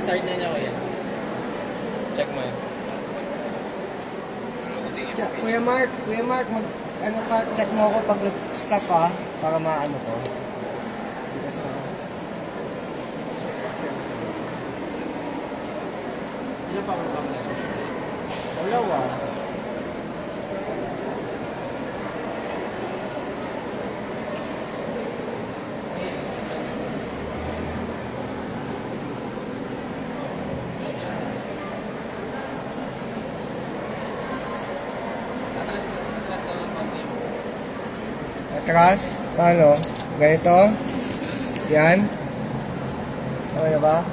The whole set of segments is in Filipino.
start na niya kuya. Check mo yun. Kuya Mark, ano ka, check mo ako pag nag-stop ha, para maano ko. Ilan pa ang bang na? Wala ah. Atras, paano? Ganito? Yan? Okay na ba?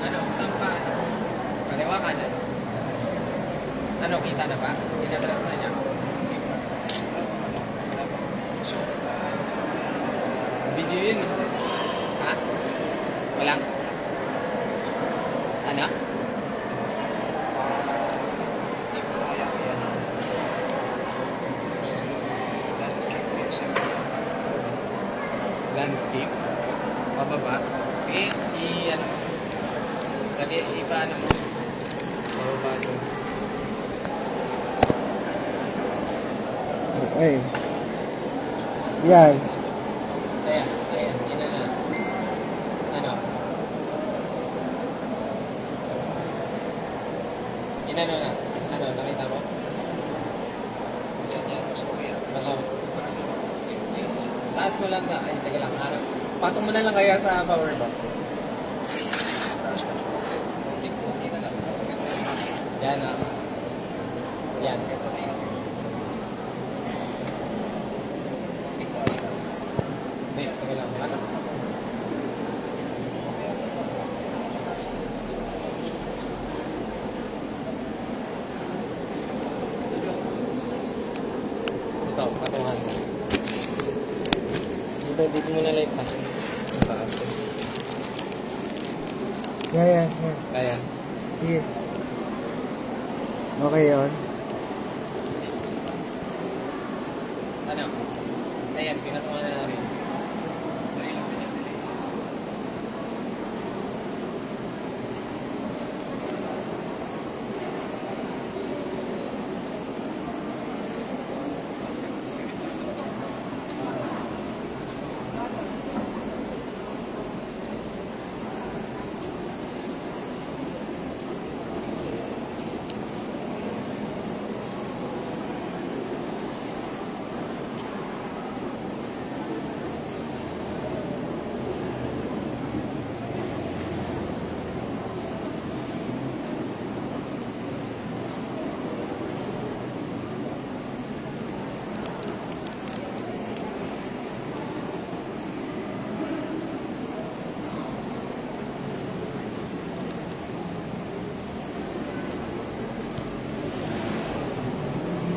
Ano? Saan pa? Kaliwa ka na. Ano? Kita na ba? Tinatras na niya. Video yun. Ha? Walang? Ano? Landscape. Pababa. Sige, ano mo. Dali, ano mo. Pababa doon. Okay. Yan. Ayan. Yun na. Ano? Inano na. Ano, nakita mo? Baka. Taas mo lang na. Ay, teka lang. Harap. Patong mo na lang kaya sa power bank. Yan ah. Yan. Hindi, teka lang. Ano? Ito, patungan. Dito mo na light pa. Taas. Yan. Kaya. Sige. Okay yun. Ano? Ayan, pinatungan na namin.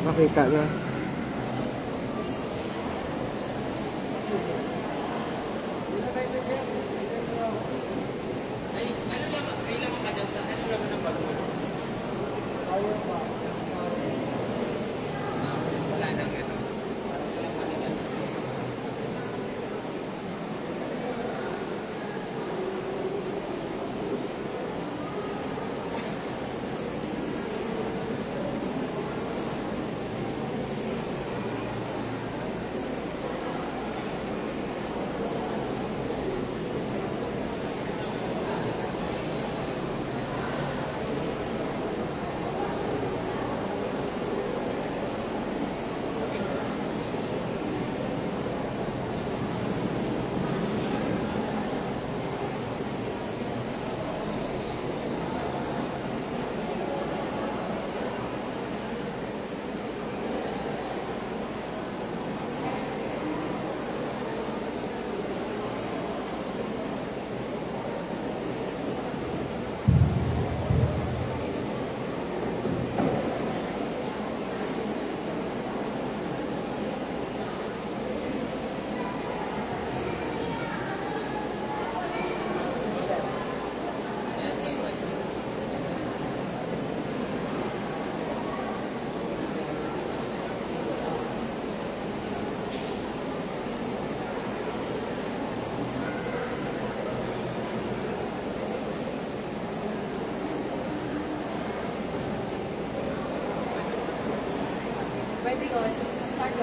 Makita na. Ay, ay lamang ka dyan sa, ano naman ang bago? Wala nang ito. Walang patigan.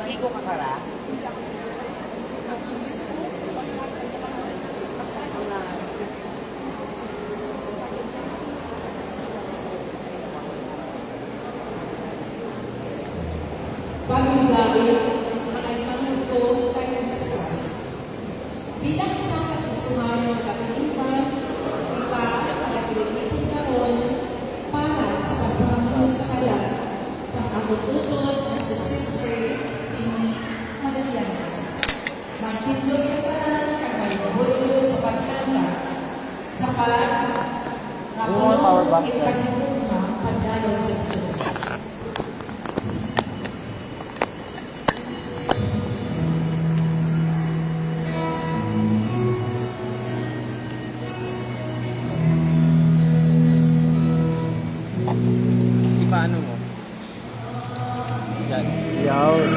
Naligo ka kara? Pagbibilang ay manuto kay Kristo. Bilang sa katisuhan ng katilimpan, kita nagagilitin karon para sa pagpapangin sa kalat sa kagututot na si Silfrey Tini Magallanes. Magtindog ka tanan kagay mabuyo sa pagkanta sa nga puno ipaghitunga pagdalo sa Diyos. Ipaano mo? Yan. Yawn.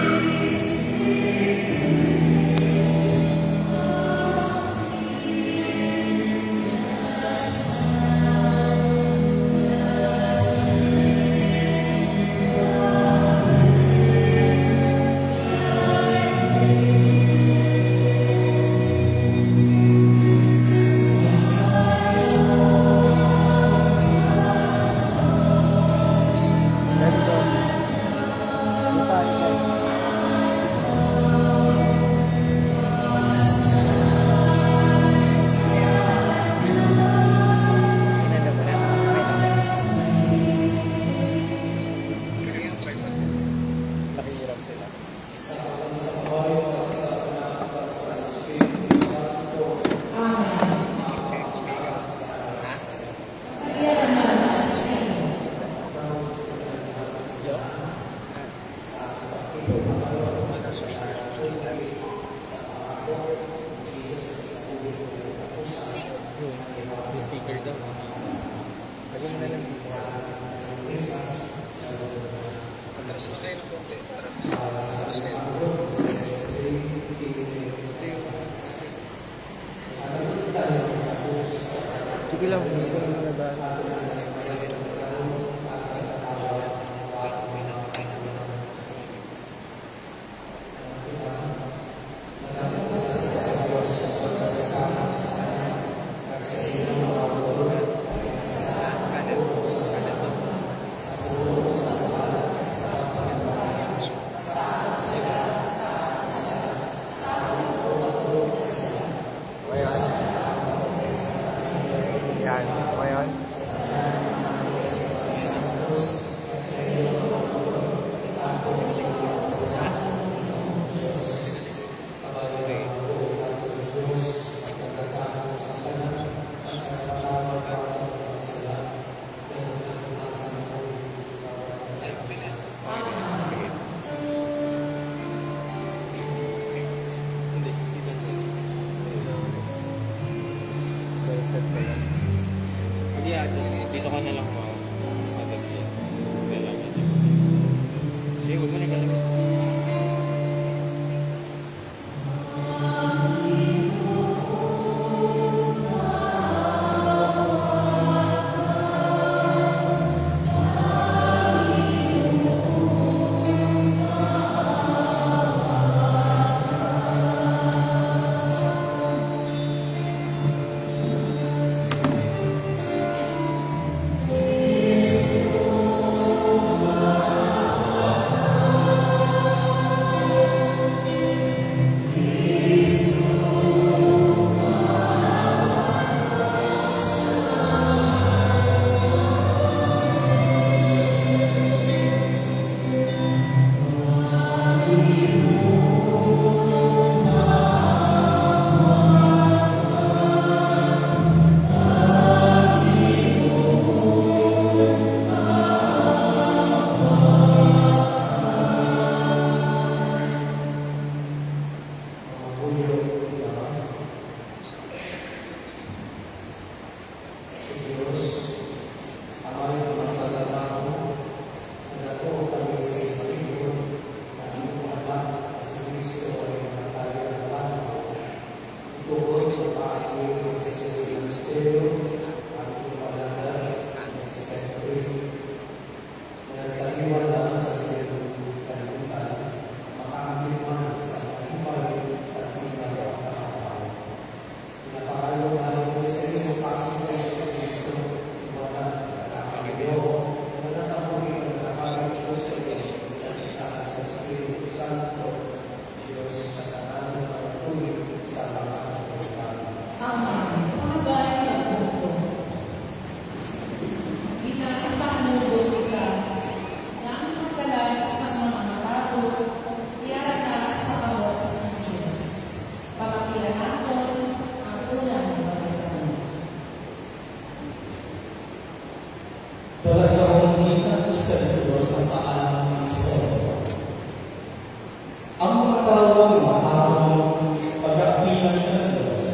ang maharong pag-aapinan sa Diyos,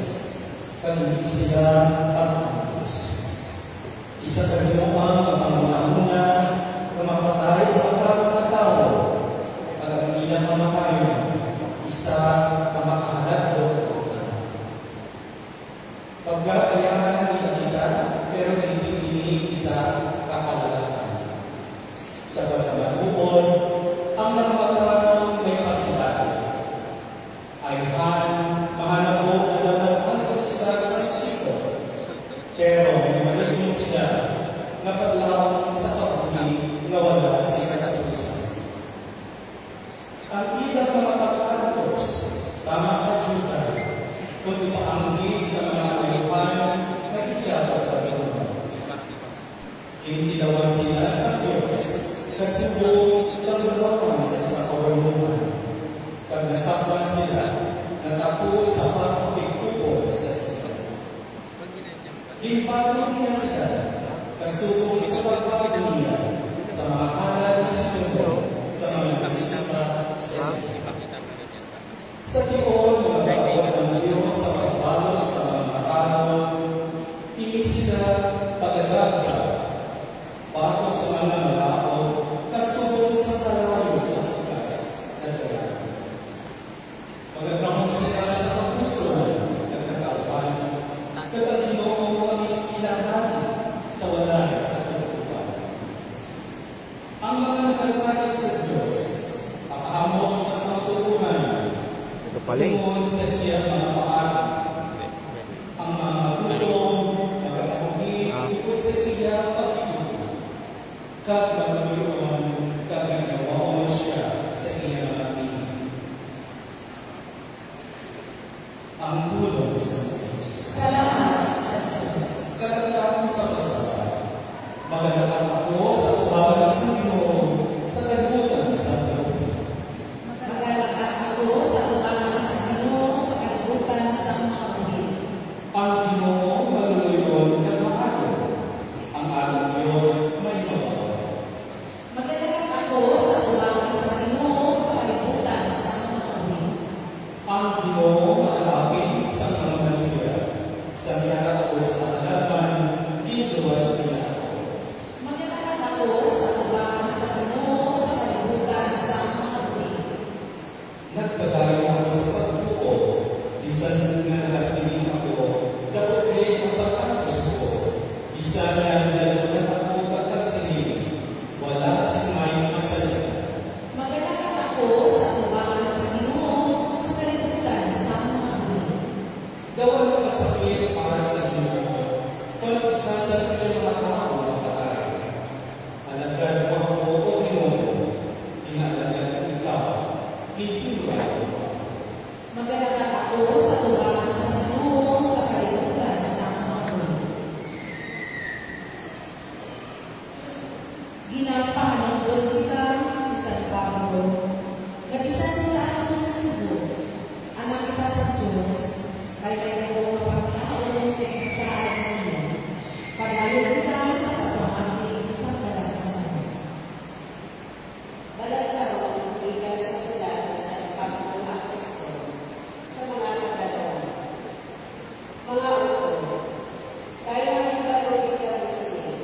kanindi sila at Diyos. Isa ka Ginoon ang una-una na mapatay ang mga tao, at ang ilang kamakayan, isa kamakahalat o pagkakayahan kita, pero hindi isa kakalatan. Sa pagkakatuon, ang nakamatang may pagkita ay mahanap mo na dapat ang sila sa isip. Pero may maligin sila na paglaong sa kapuli na wala sa katatulisan. Ang ilang mga pagkatos, tama ka Juda, kung ipaangkin sa mga ayuhan na ilang pagkatuon. Kintilawan sila sa Diyos kasi buong sa lulawan sa isang kawarungan. Pag nasakwan sila, natako sa pagpipupol sa ito. Himpato niya sila, kasubong sa pagpapagaliya, sa mga halal na sinundo, sa mga bisita sa sa tiyon, mga bawat ng Diyos sa pagbalos sa mga katanaw, hindi sila pag-adapta, pato sa mga malao, kasubong sa kalayo sa ikas na kaya. Pagkakahong sila sa kapusuan, nagkakapan, Ginoo ang ilangan sa wala at katutupan. Ang mga nagkasakit sa Diyos, ang hamok sa katutunan, tungkol sa iya mga paagi. Ang mga matulong, magkakahugin, tungkol sa iya pag-ibig. Magmayroon, kagagawa siya sa iya mga pili. Ang tulong sa Diyos. Salamat sa Diyos. Katatapos sa pagsaba, magalakan ako sa uwaran sa Ginoo sa kalibutan sa Diyos. Magalakan ako sa umaga sa Ginoo sa kalibutan sa mga ulit. Ang Ginoo maluluyon at maayo. Ang ating Diyos may mababaw. Magalakan ako sa umaga sa Ginoo sa kalibutan sa mga ulit. Ang Ginoo makalapit sa mga maluya. Sa biyara ko sa katalaman, ginuwas nila ako. Magalakan ako sa umaga sa Ginoo sa kalibutan sa mga ulit. Nagpadayo ako sa pagtuo, bisan nga nakasilin ako, dapat ang pagkatos ko. Bisan nga nalalunan ako pagkasilin, wala sa may masalita. Magalakan ako sa umaga sa Ginoo sa kalibutan sa mga ulit. Gawin ang kasakit para sa Ginoo, walang isa sa iyong mga tao na patay. Alagad mo ako o Ginoo, tinalagad ko ikaw, hindi mo ako. Magalakan ako sa umaga sa Ginoo sa kalibutan sa mga ulit. Ginapanagod kita, isang Pablo, nagisan sa ating nasubo, anak kita sa Diyos, kay kayong mapaglaon sa ating niya. Pagayon kita sa pagmamating sa balasan. Balasaw, ikan sa sulat sa pagmamahal apostol sa mga nagdalaw. Mga utol, kaya namin balong ikaw sa niya.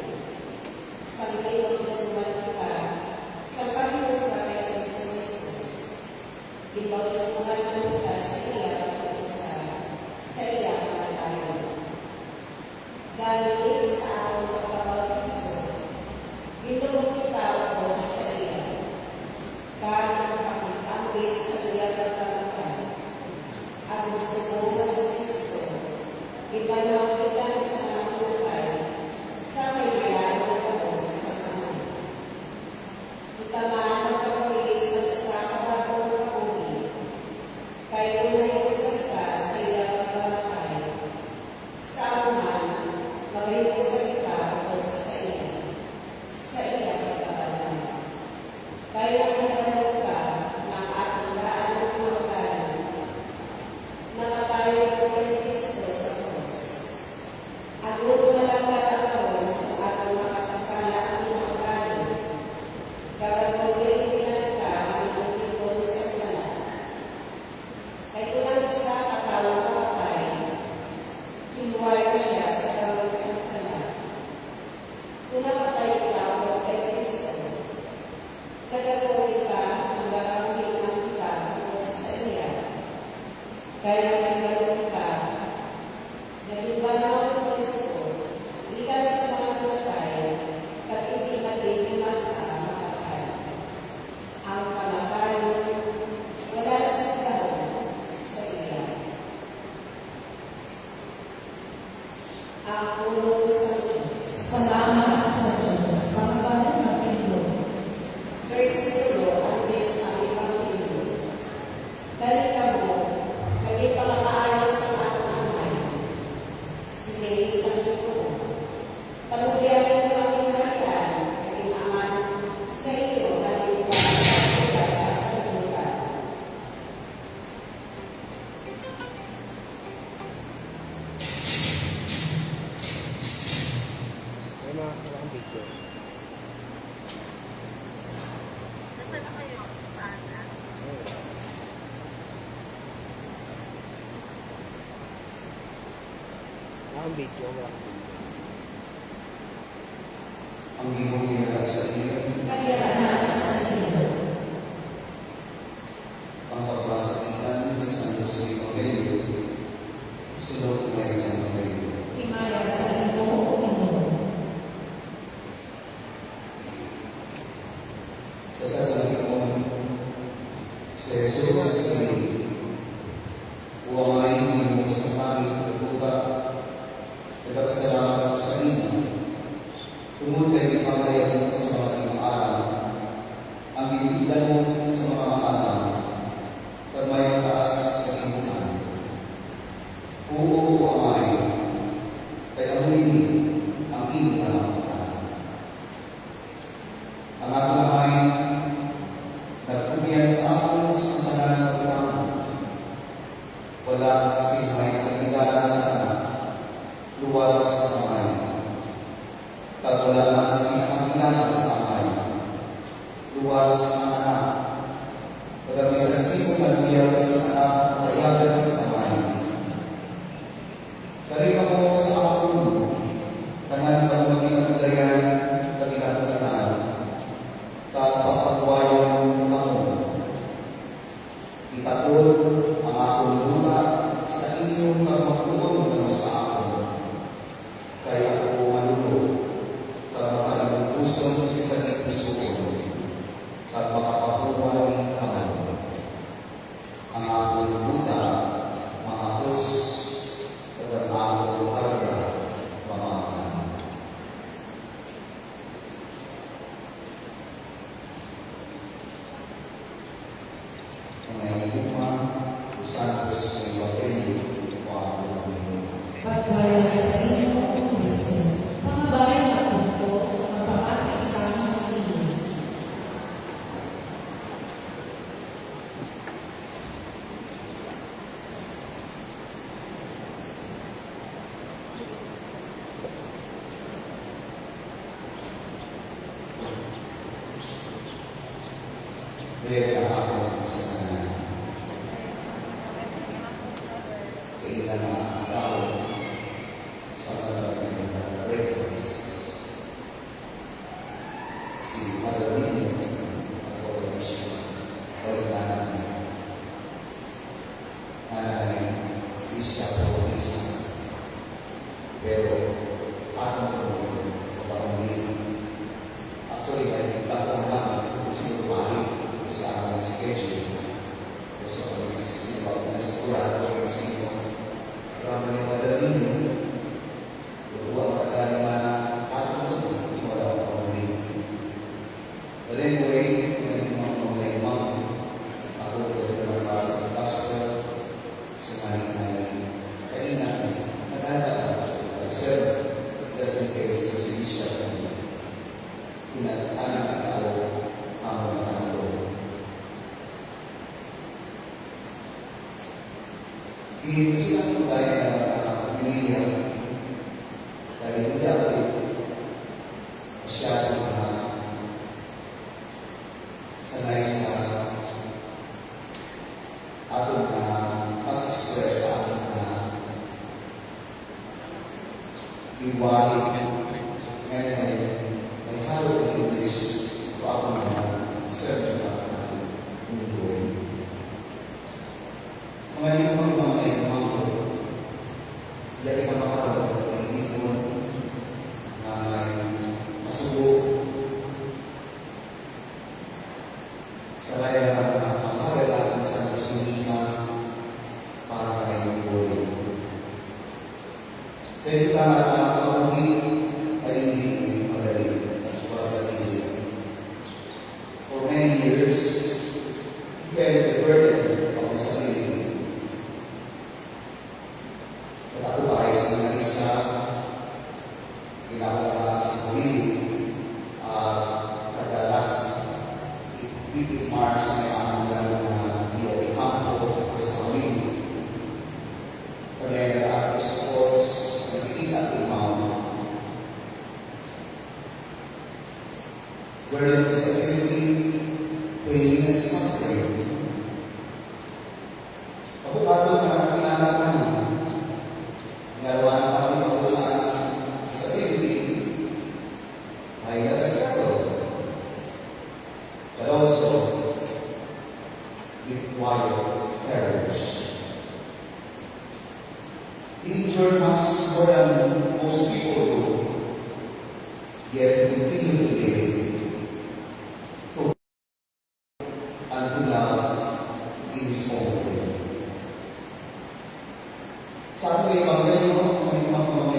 Sa ngayong isuman kita, sa Panginoon sa Kristo Jesus. Ibautismuhan namin kita sa iya pag-isa, sa iya pagkatayo. Dahil sa akong pagkabautismo, binulong kita ako sa iya. Kahit pakitangit sa iya pagkamatay, at magsubo sa Kristo, ipanawag kita sa mga pinatay, sa may mayroon na ako sa mga. Itamaan ang pag-uwi sa kabagong pag-uwi, kaya unay sa kita sa iya pagkamatay. Sa aman, magayon Kaya naging ka, naging banaw ng Kristo, ikan sa mga namatay, at itinapin ni Masa makatay. Ang pamatay, wala sa kahon sa iyan. Ang ulong sa Diyos. Salamat sa Diyos. Pagpapalit ng Panginoon. Versikulo ang bes ang Ebanghelyo. Balita mo, maging pangamaayos sa ating amay. Sige, isang ito. Panugyan mo ang inahayaan, naging aman sa iyo, natin pagkakita sa kalimutan. May mga walang video. Nasaan na kayo? Saan na? Walang video, walang video. Ang iyong niya sa iyo, Kaya sa iyo. ang pagpasakitan sa Santo sa Evangelyo, sunod na sa Evangelyo. Himaya sa iyo, Panginoon. Sa sandaling si Jesus at si uwangayin mo sa aming pagkuta, nagpapasalamat ako sa inyo. Tungkol kay ipamayan mo sa mga iyong alam, ang bibigyan mo sa mga alam, pag may mataas na imunan. Oo, amay, kay amunin ang iyong alam. Ang ating amay, nagpugian sa akin sa kanan ng ulang. Wala si may nagigala sa anak, luwas ang amay. Pag wala man si nagigala sa amay, luwas ang anak. Pag may sarsipo nagbiyaw sa anak, matayagan sa amay. Karima mo sa akong, tanan ka mo maging kapulayan, kaginaputanan. Kapapagwayon ako. Itakot ang akong lupa sa inyong pagmagtuon ng sa ako. Kaya ako manulog, pag makalimang puso si kanyang puso ko, pag makapahuway naman. Ang akong lupa, makapos, at ang akong harga, mamakan. Ang luma, Santos sa Evangelyo, o ako ng Panginoon. Pagbayan sa iyo, Kristo. Pangabayan ng tungkol, magpapatid sa aming Panginoon. Kaya ako sa kanan. Kailan na ang tao sa kalagay ng breakfast. Si Madeline, ako rin siya. Kailangan nanay si siya po isa. Pero atong ko kapag actually, I nagtatang lang kung sino pari sa aming schedule. So, sigurado kung sino. Marami yung madaling yun. Luwa makadali man na atong ko, hindi wala ako pamuli. But anyway, may mga ako ito ng basa ng pastor, sumaling kainan, naganda, nag-serve, just in case, sa sinisya kami. Pinag-anak at ako ang mga tao. Sila po tayo na pilihan dahil hindi ako masyadong sanay sa atong pag-express sa ating iwahin. Ngayon, may halo ng English o ako naman serve na natin yung buhay. Mga limang mga Kasi tama na makauwi ay hindi madali. It was not easy. For many years, he carried the burden of disability. At ako ay sa isa, pinakalahat sa Pumili, at the last week of March na ang na via the campo sa Pumili. Kami ay nag-aakos course, nakikita ko yung mga burden of disability, pain, and suffering. Ako bago na kinalaman narawan kami ako sa disability ay nag-struggle, but also with quiet courage. He injured us more than most people do, yet continue to live, to and to love in His own way. Sa ating Ebanghelyo, ang imang huwag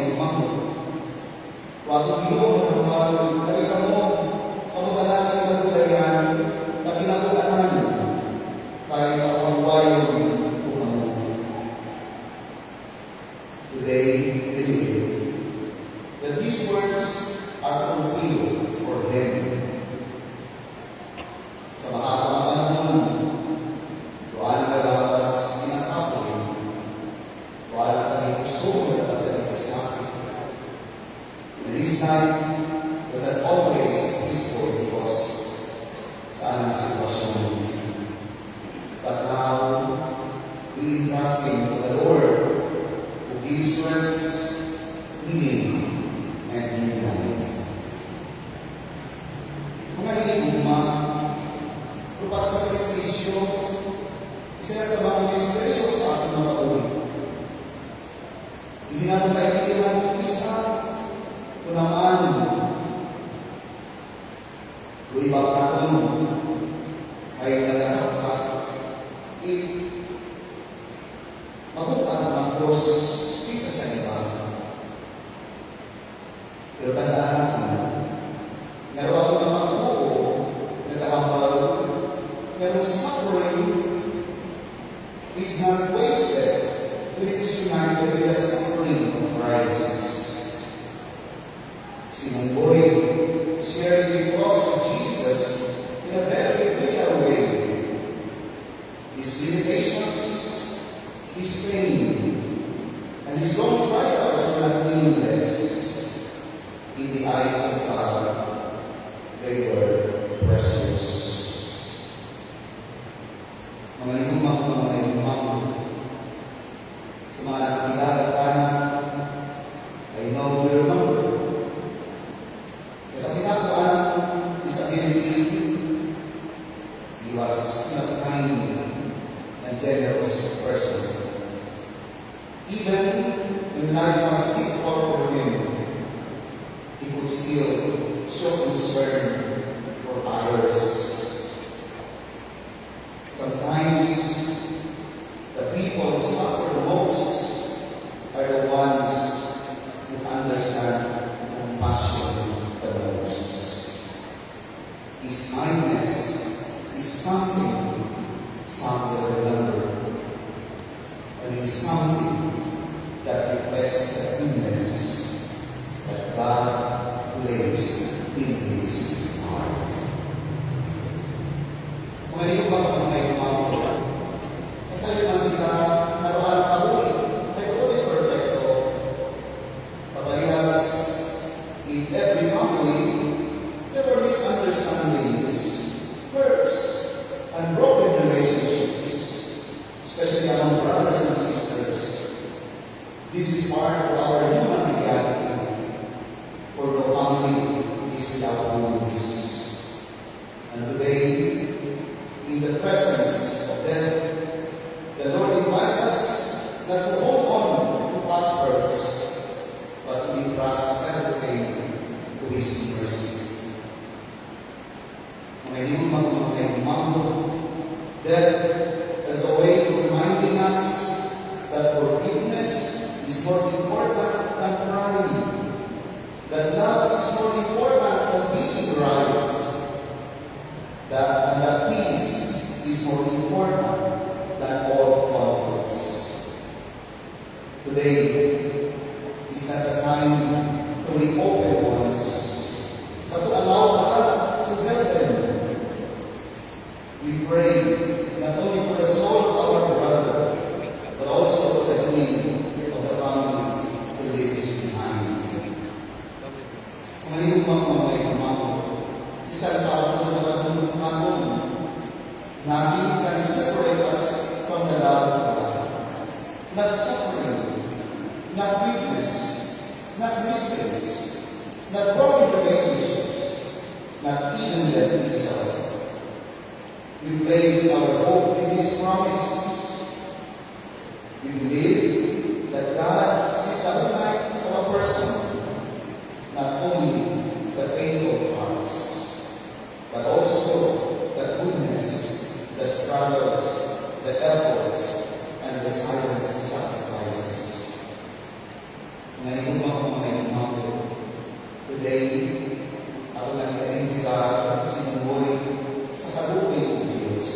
mong Ginoo ng mga kalita mo, pamutanan ng ibang na kinakutatan kahit ang wayon umamufu. Today, believe that these words are fulfilled for Him. Sa mahabang panahon, doon ang gagawas pinakapoy, wala tayong puso na pagdating sa akin. And this life was not always peaceful because sa anong sitwasyon. But now, we entrust Him to the Lord who gives rest, healing, and new life. Mga hiniguma, lupat sa sakripisyo, isa sa mga misteryo sa ating mga uwi. Hindi natin kaibigan ng isa, kunamaan, kung iba ka ay nagkakapat, mabukaan ang Diyos isa sa iba. Pero tandaan natin, meron ako ng mga buo, nagkahambal, pero suffering is not wasted when it is united with the suffering of Christ. Simon Boy shared the cross of Jesus in a very real way. His limitations, his pain, and his long trials were not meaningless. In the eyes of God, they were precious. Mga ligumang, sa mga nakakilala tayo, I know you remember. Sa pinakakuan, disability, he was not kind and generous person. Even when life was difficult for him, he could still show concern for others. Sometimes, the people who suffer the most are the ones who understand compassion the most. His kindness is something some will remember, and is something that reflects the goodness that God placed in his heart. Kung hindi ko ba kung may kumakawa, kasi naman kita naroon kabuhi, ay kabuhi perfecto. Pagaliwas, in every family, there were misunderstandings, hurts, and broken relationships, especially among brothers and sisters. This is part of our human reality, for no family is without wounds. And today, in the presence of death, the Lord invites us not to hold on to past hurts, but to entrust everything to His mercy. Mga death as a way of reminding us that forgiveness is more important than Today is not the time to reopen ones, but to allow God to help them. We pray not only for the soul of our brother, but also for the healing of the family who lives behind. Ngayon mga si San Pablo na nagtutulungan nothing can separate us from the love of God. Not suffering, not weakness, not mistakes, not broken relationships, not even death itself. We place our hope in this promise. We believe that God sees the whole life of a person, not only the painful parts, but also the goodness, the struggles, the efforts, and the silent sacrifices. Ngayon mga imago, today, ako lang ikaintiga sinuboy sa kalupin ng Diyos.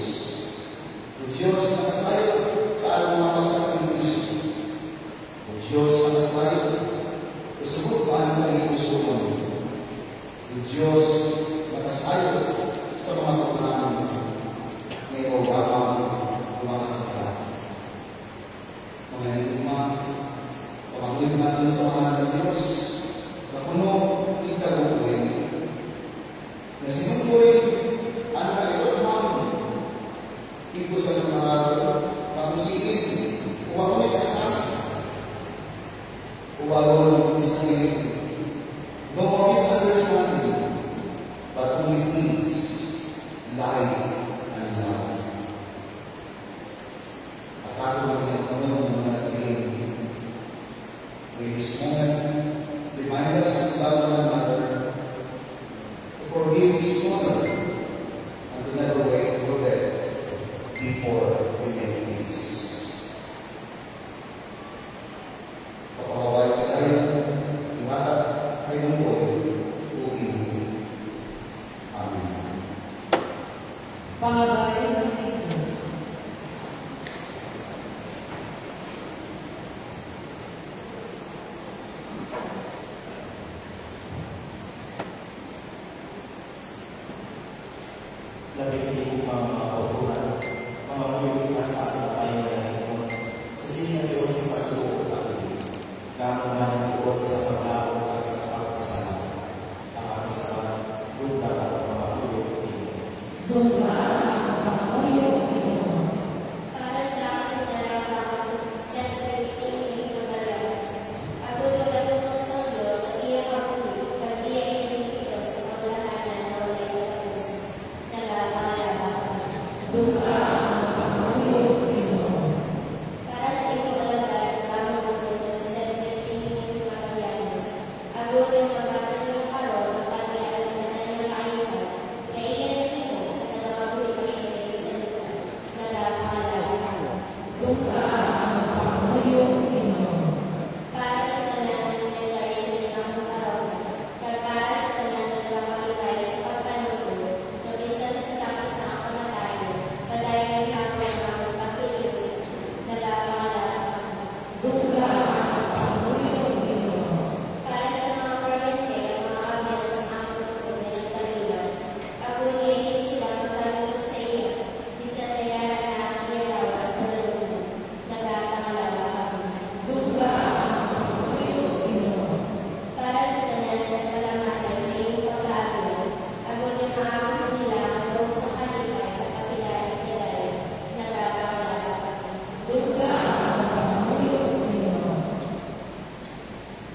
O Diyos na kasayo sa alang mga pagsakripisyo. O Diyos na kasayo, usubot pa ang naipusuan. O Diyos na kasayo sa mga pagkakaan may ogapang mga kita. Mga itima, pamagulit natin sa mga ng Diyos na puno ikabubuhay. Na sinubuhay ang naiwalhang ito sa mga pag-isipin kung ako may kasama. Uwagol miskin. No more misunderstanding, but only peace, light, and love. At ako ng mga nagiging. In this moment, remind us to love one another, to forgive each other, and to never wait for death before we make peace. Kapaway ka tayo, iwatat kayo ng buhay, uwi. Amen. Pangabay ng Tingin. Nabibigay ko mga kautulan, mga mayroon sa ating tayo na ito, sa siya Diyos sa pasuko natin, gamang ng Diyos sa paglaon at sa pagkasalanan, ang ating sa lugar at mga mayroon dito. Doon ka ang pangamoyo ng Panginoon. Para sa akin nalalakas sa tingin ng Galatas. Ako nagtatulong sa Diyos at iyang kapuli, pag iyang inipito sa paglahanan na walay katapos. Nagpapangalaman. Doon ka ang pangamoyo ng Panginoon. Para sa iyong kalagay, lamang magpunta sa celebrating ng Magallanes. Ako yung mabatang ng karoon ng pag-iasang na kanyang kaihan, na iyan nito sa tagapaguli pa siya ng salita. Nagpapangalaman. Doon ka ang pangamoyo ng Panginoon. Para sa tanan ng nilay sa ilang karoon, kag para sa tanan ng nagpapagitay sa pagpanungkol, na bisan sa takas na kamatayan, padayon ay hapon ng aming pagpilitos, nagpapangalaman. Doon ka ang pangamoyo ng Panginoon. Para sa mga kuryente at mga kabiyak sa aming pagkunin ng kalilan, ako niyayin sila magkalungkot sa iya, bisan nayaran na ang iyalawa sa lulunod, nagpapangalaman. Doon ka ang pangamoyo ng Panginoon. Para sa tanan na nagpalamatay sa iyong pag-aaral, ako yung maabot nila hanggang sa kalipay at pagkilala-kilala, nagpapangalaman. Doon ka ang pangamoyo ng Panginoon.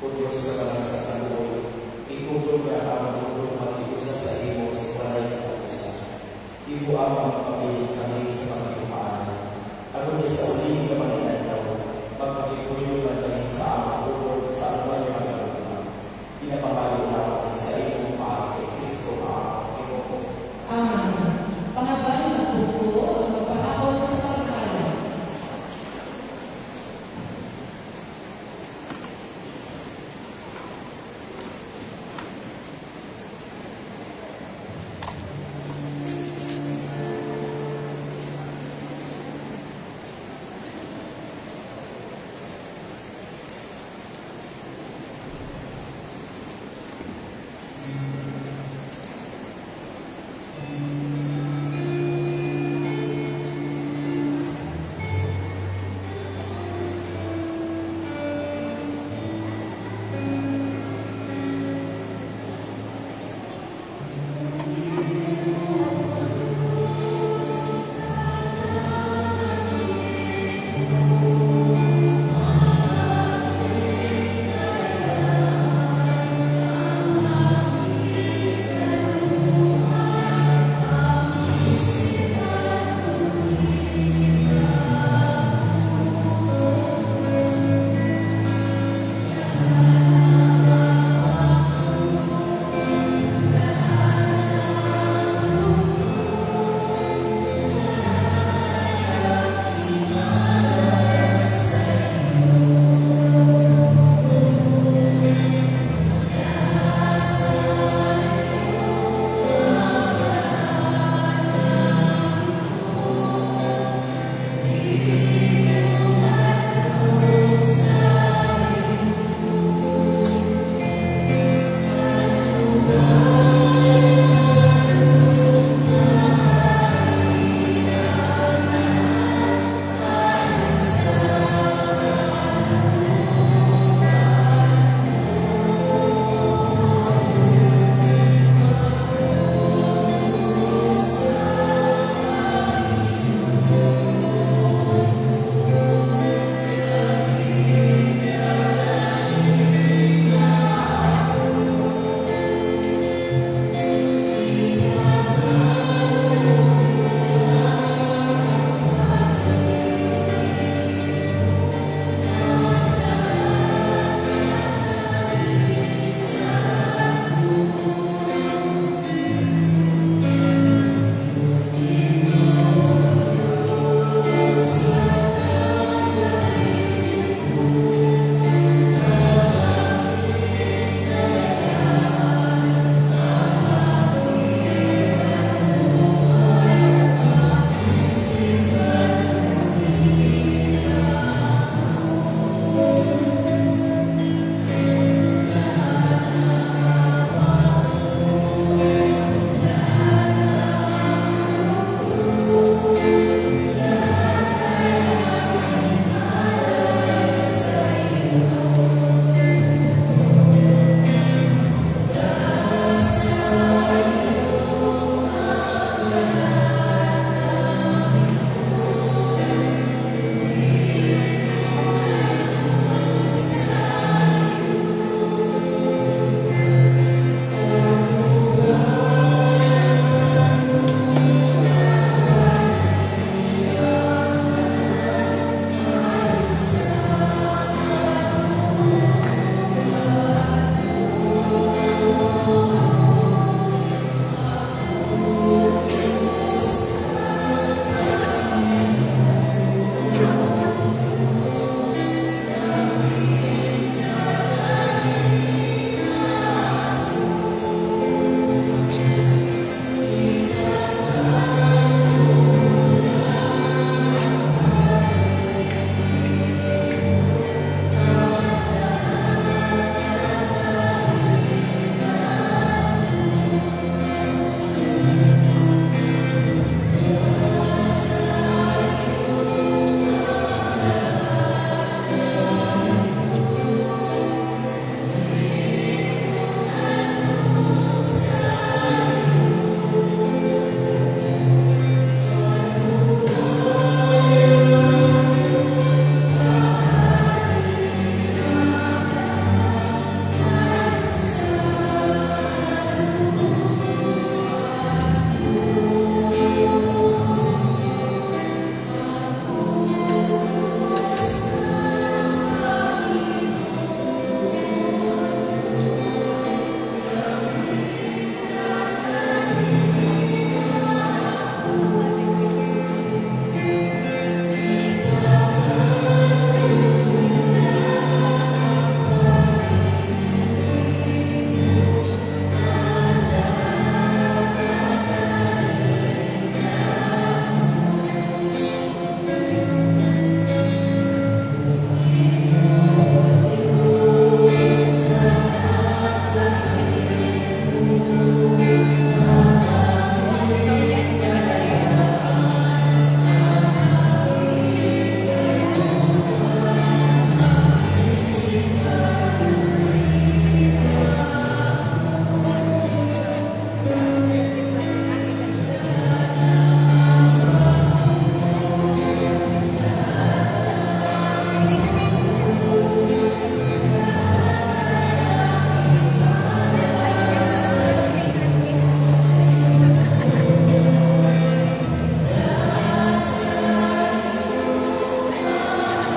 O Diyos ka lang sa kaluoy, iputol ka ang tutulong mag-iusa sa iyo sa palay na pag-usa. Ibu ang magpapili kami sa pagkipaan. Ako niya sa uling ka maninadaw, magpakipuyo man kami sa amang tulog sa anuman yung magagawa. Pinapamalo namin sa iyong paa kay Kristo ang Panginoon. Amen. Pangabay ng pupo ang magpahapon sa pagkaya.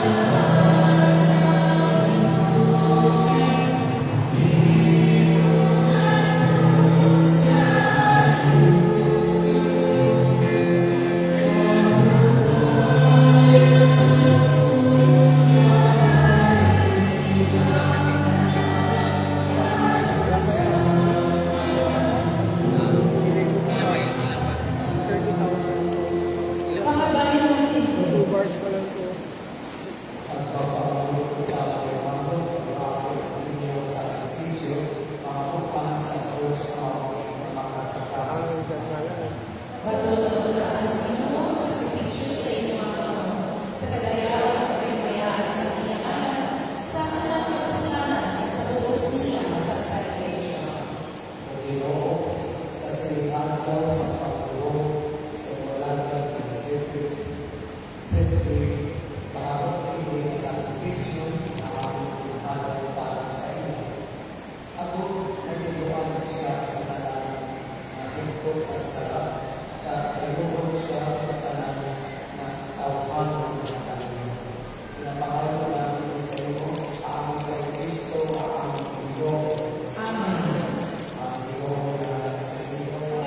Ilan ba? 30,000. Pangabayan natin po. 2 bars pa lang po. Hanggang dyan nga lang eh. Patutunan sa Panginoon sa petition sa inyong mga Panginoon, sa kadayawan at kaymayaan sa kanyang sa kanyang kapasalanan at sa buos niya sa Iglesia.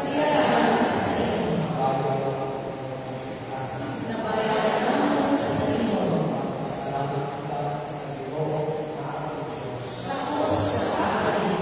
Kadayawan sa iyo. Nabayaran naman sa iyo. Tapos sa akin.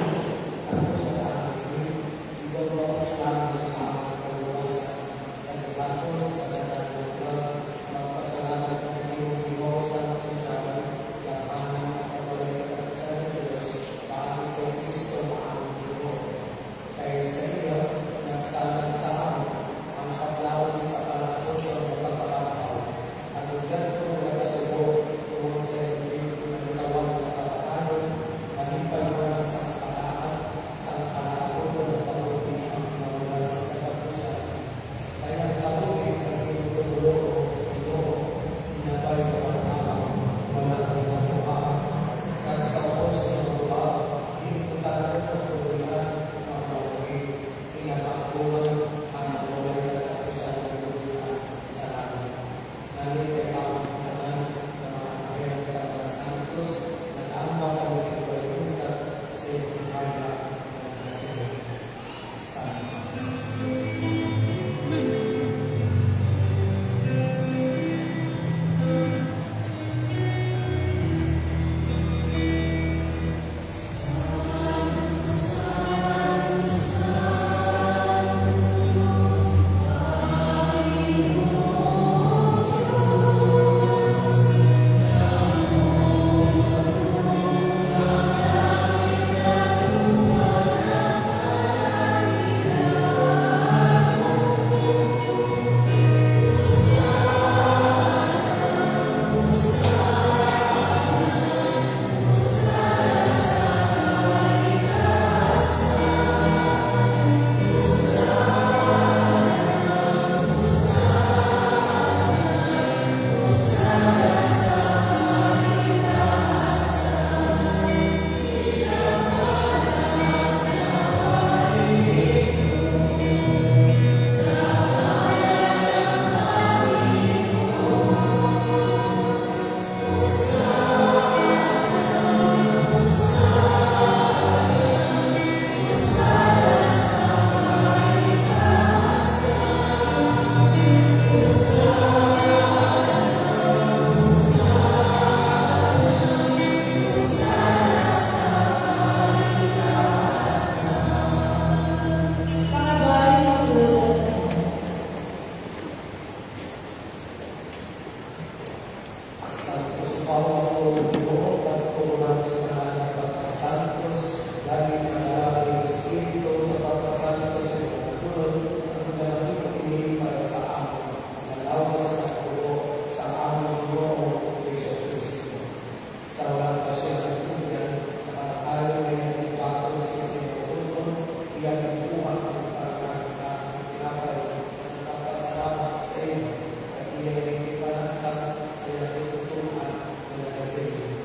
Thank you.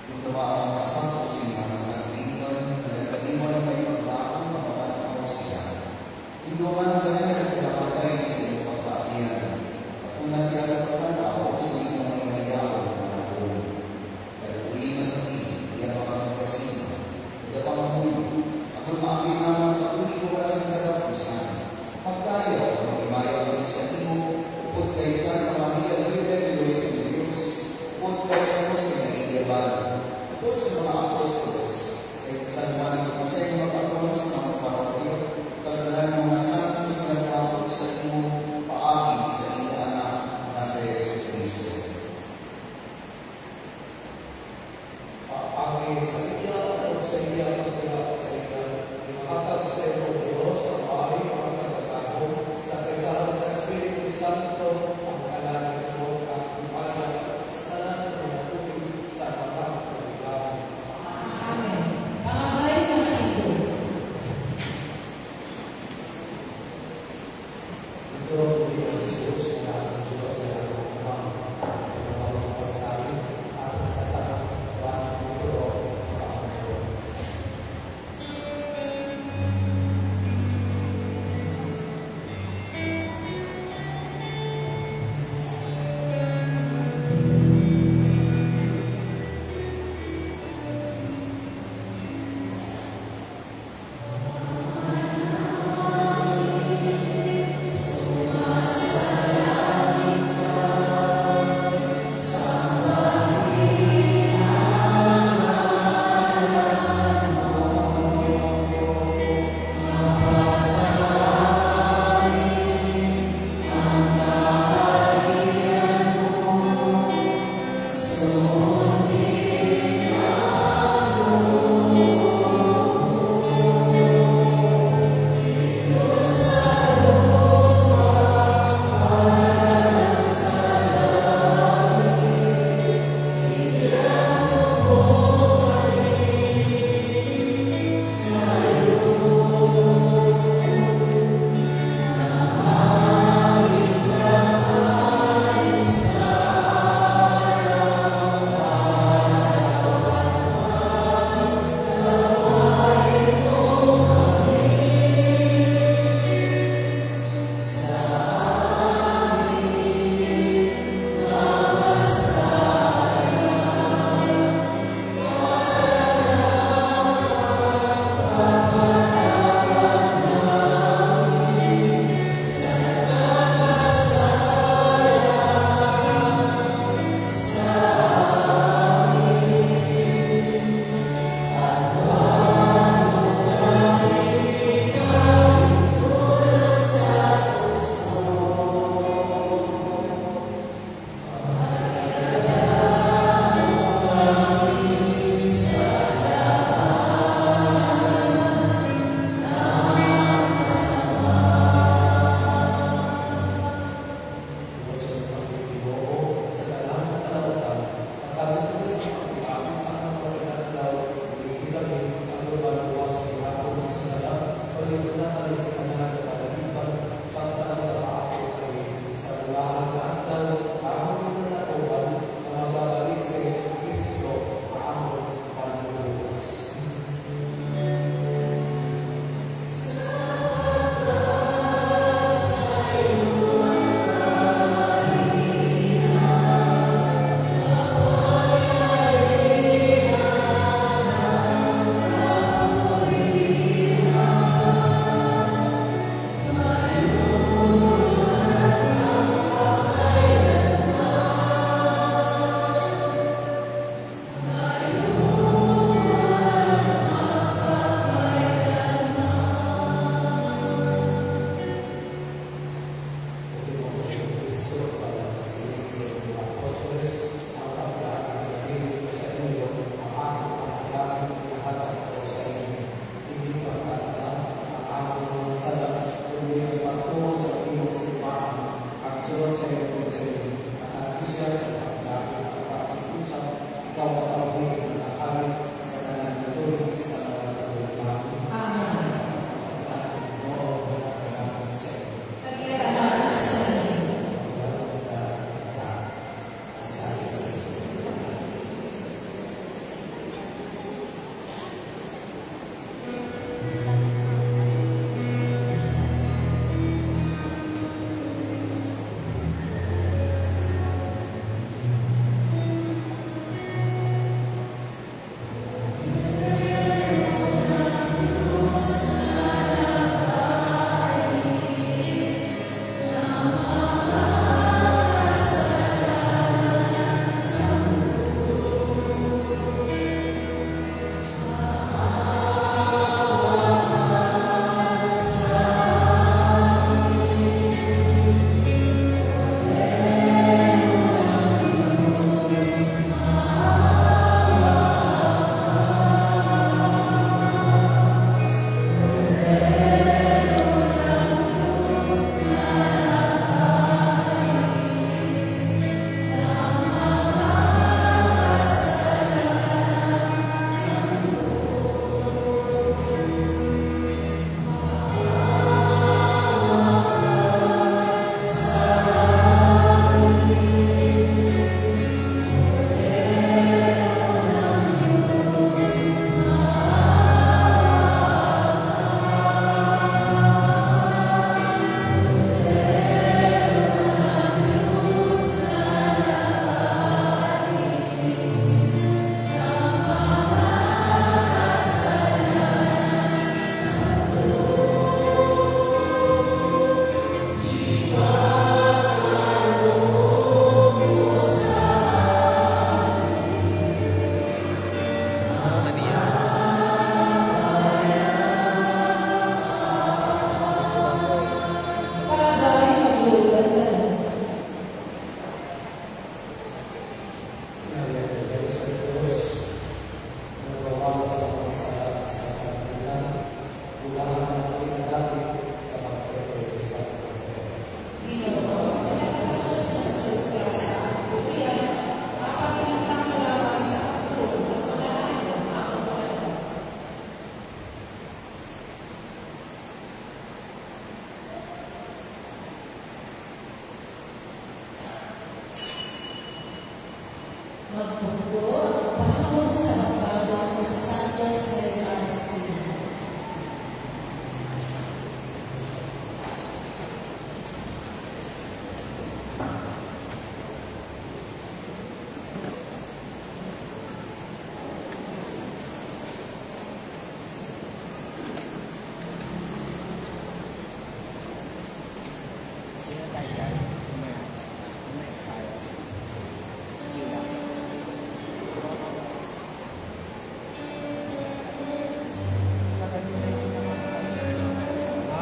Kung tumaang mga santo siya ng nagkaliwan ng may pagbaang mapapanaw siya. Hinduman ang ganyan at pinapatay sa iyong pagpaakian. At kung nasila sa pagkatao, sa iyong mga inayaw ng mga buong. Kalutuin ang kami, iyan mga magkasino. Ito pa mamulo. At maamin naman ang patuloy ko wala sa nagkapusan. Pagtayo, ang imayaw ng isyatibo, upod kay Santa Maria, Virgen de Luis de Dios, upod kay San Jose Maria Bal, upod sa mga apostolos, kay San Juan ng Pasay, magpapalong sa mga parokyo, pagsalan ng mga santos na nagkakot sa imo, paagi sa iyong anak na sa Yesu Cristo. Paagi sa iya, o sa iya, pagkila sa iya, imahatag sa iyo, Diyos, ang ari, ang katatago, sa kaisahan sa Espiritu Santo, ang kalahin mo at kumpanya, sa tanan ng mga tubig, sa mga pagkila. Amen. Pangabayan ng Tito. Ito sa pagpapalawak sa Santos Medio Agustina. Sino tayo dyan? Mamaya. Mamaya tayo. Hindi lang. Ha?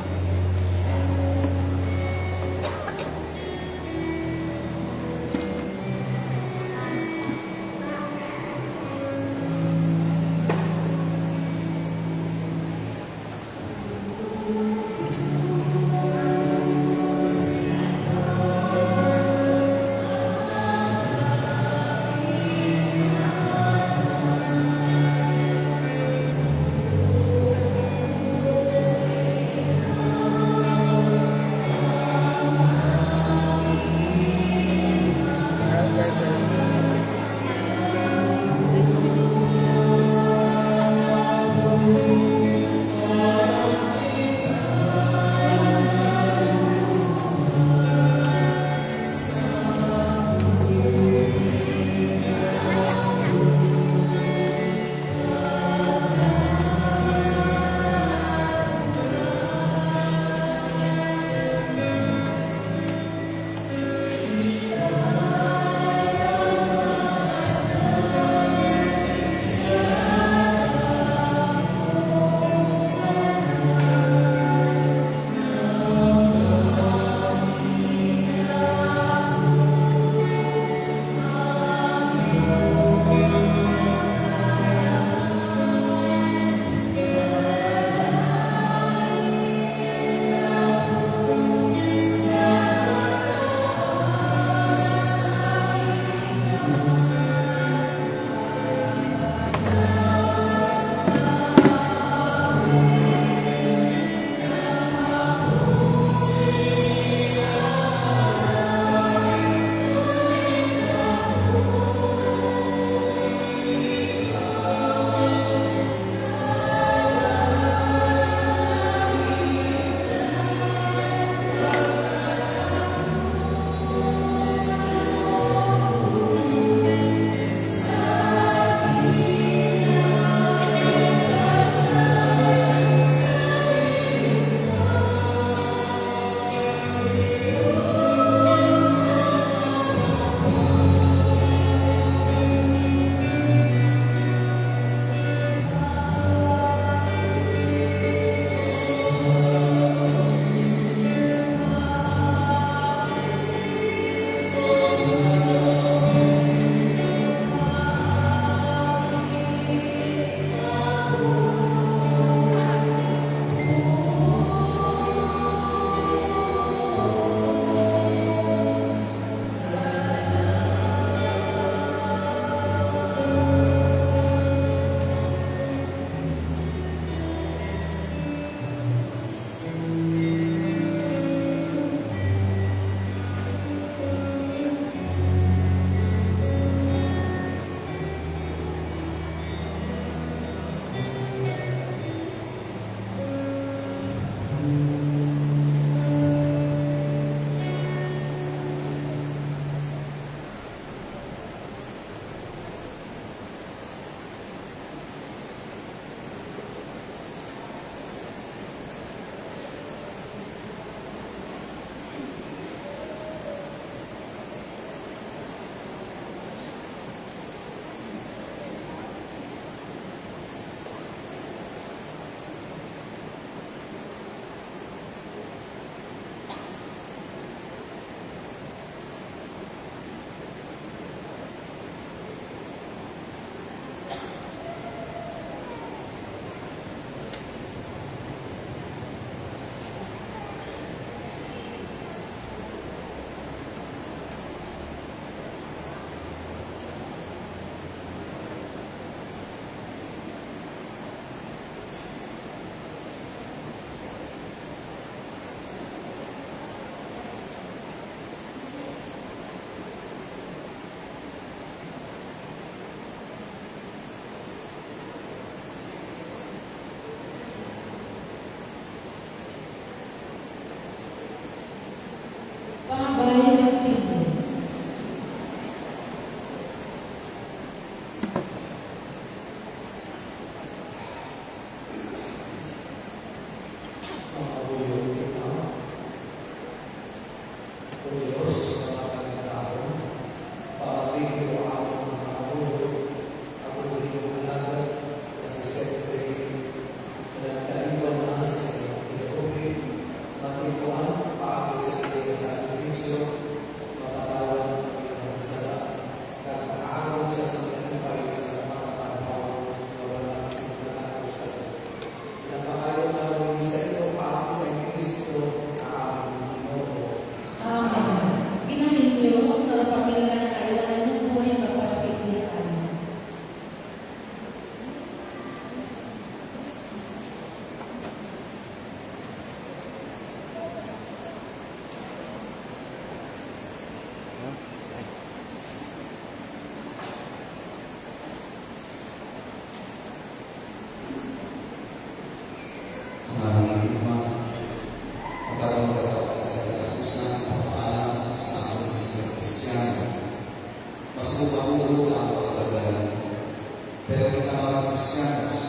Pero kita mga Kristiyanos,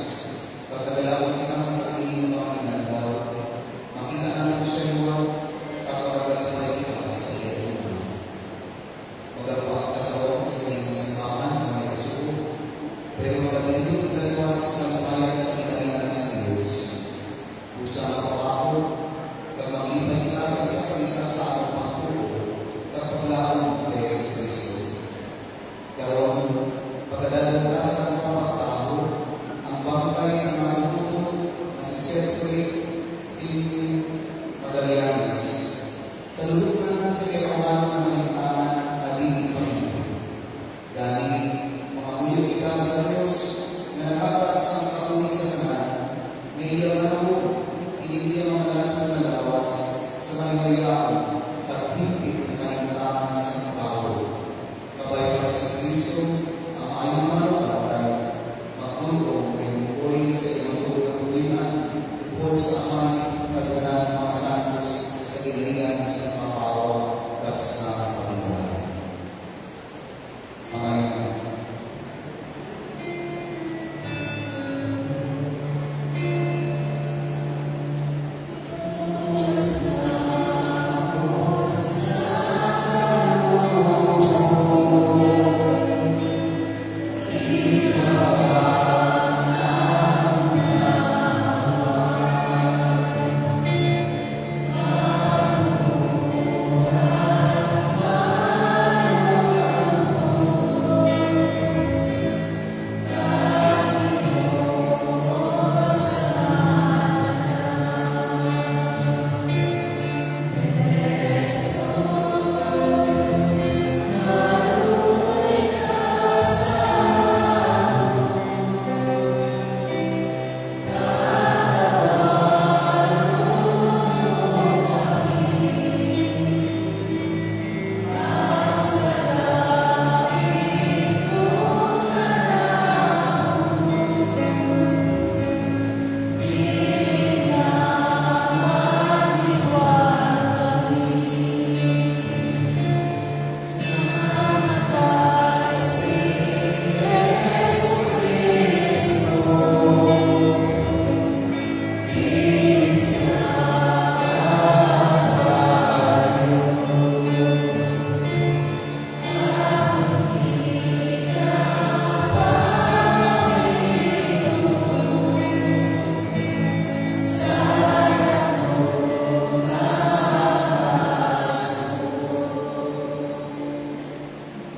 pagkadalawang kita mga sa ating mga inandaw, makita namin siya yung pagkakagalapay kita sa iyong mga. Magagawa katawang sa sanyang simbahan na may kasuko, pero magagaliw at daliwan sa kamatayan sa kinainan sa Diyos. Usama ko ako, pag maglipay kita sa isang isa sa aking pagtuko, kapaglaon kay Yesu Cristo. Karoon, pagkadalang sa ng pagtao, ang bangkay sa mga tuto na si Sefre, Timmy, Magallanes. Sa lulog na sa kailangan ng mahintaan na di Panginoon. Dahil, mga uyo kita sa Diyos na nakatak sa kapunin sa kanan, na iyaw na mo, iniliyan ang lahat ng lawas sa may mayroon at higit na mahintaan sa tao. Kabay para sa Kristo, ang ayaw manupatan, magtulong ay mukoy sa iyong tulong-tulingan, upod sa amay, pagkanan ng mga santos, sa kinilian sa mga pawa, at sa Panginoon. Amen.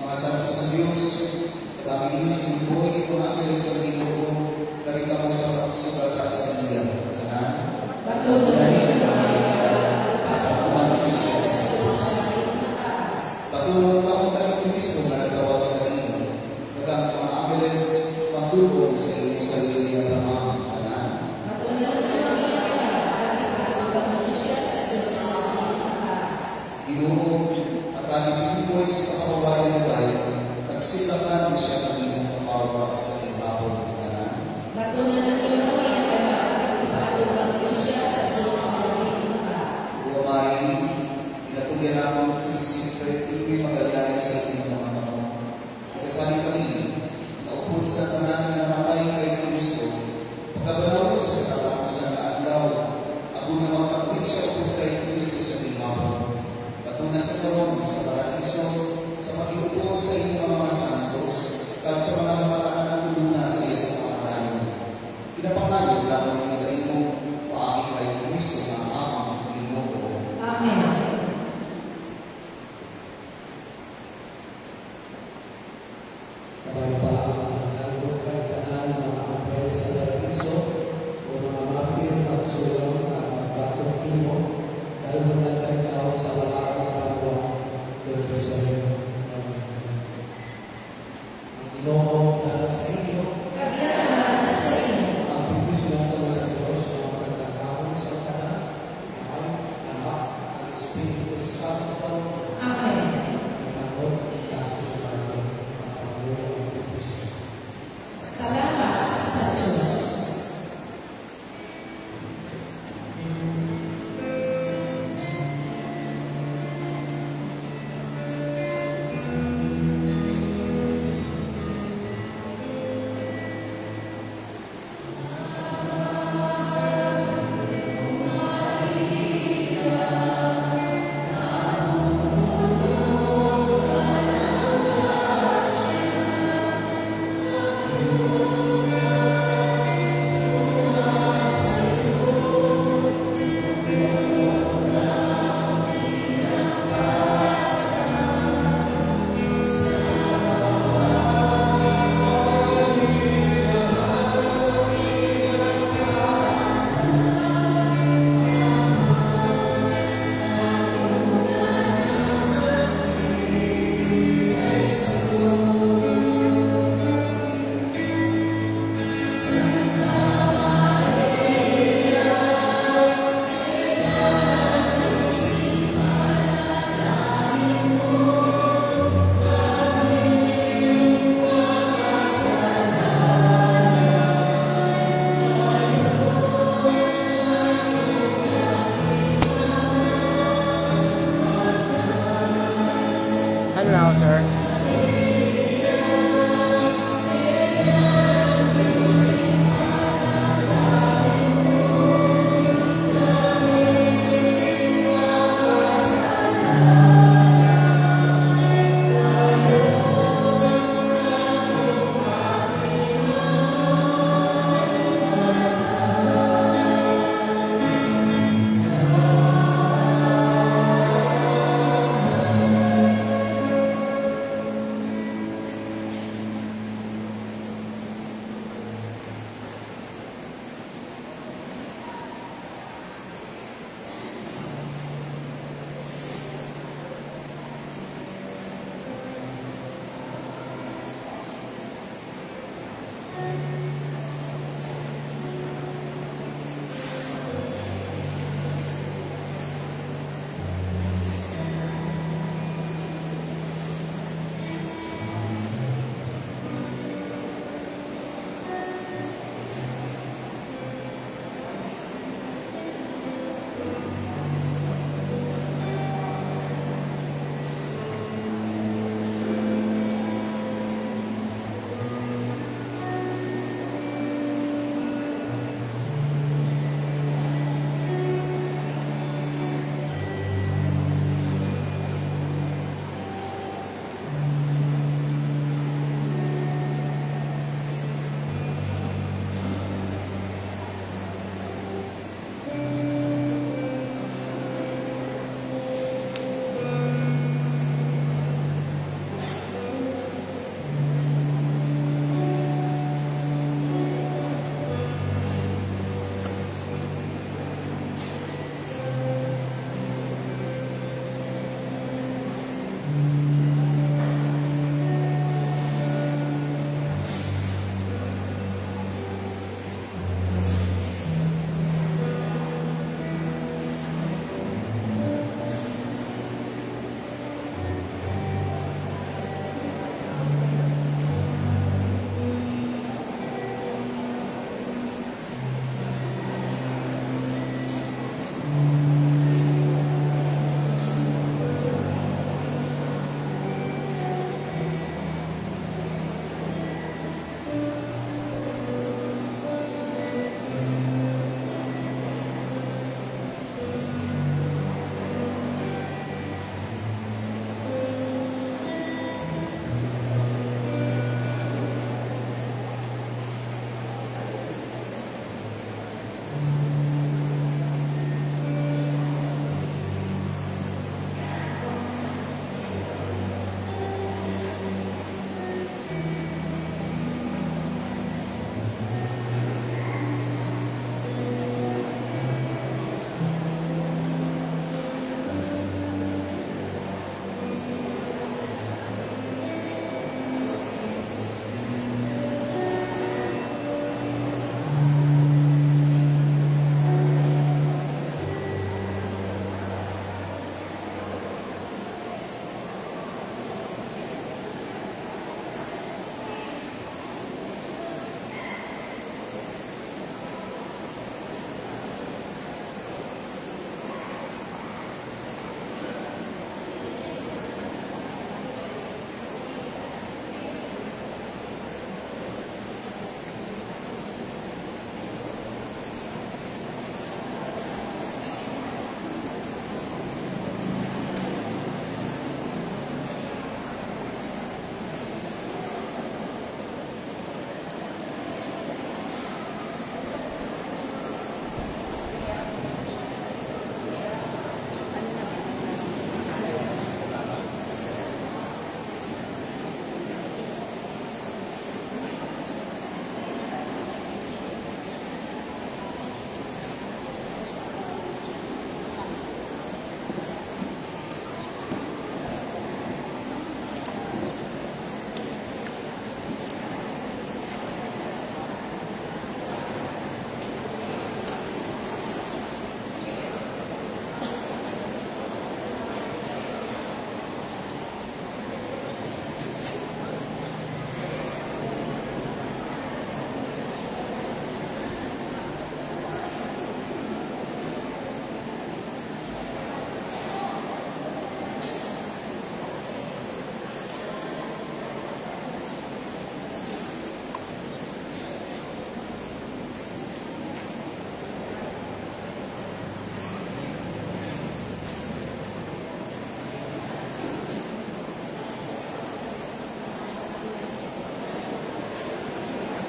Mga santos ng Diyos, kami Diyos ng buhay kung aking sa Ginoo, karita mo sa sugata sa iya. Tanan? Patulong ka kung kami Kristo na nagtawag sa iyo. Kagang mga angeles, pagdulong sa iyo sa linya ng mga tanan. Ginoo, at ang isinukoy sa kakawayan na tayo, nagsilakan siya sa iyong kapawa sa iyong hapon ng tanan. Buwamay, inatugyan namin si Sifred, hindi Magallanes sa iyong mga panahon. Kasali kami, naupod sa tanan na namatay kay Kristo, pagkabalaw sa katapusan na adlaw, ako na magpapit siya upod kay Kristo sa iyong hapon. Patunay sa karon sa paraiso, sa pag-iupod sa iyong mga santos, at sa mga mataan ng tuluna sa iyong kamatayan.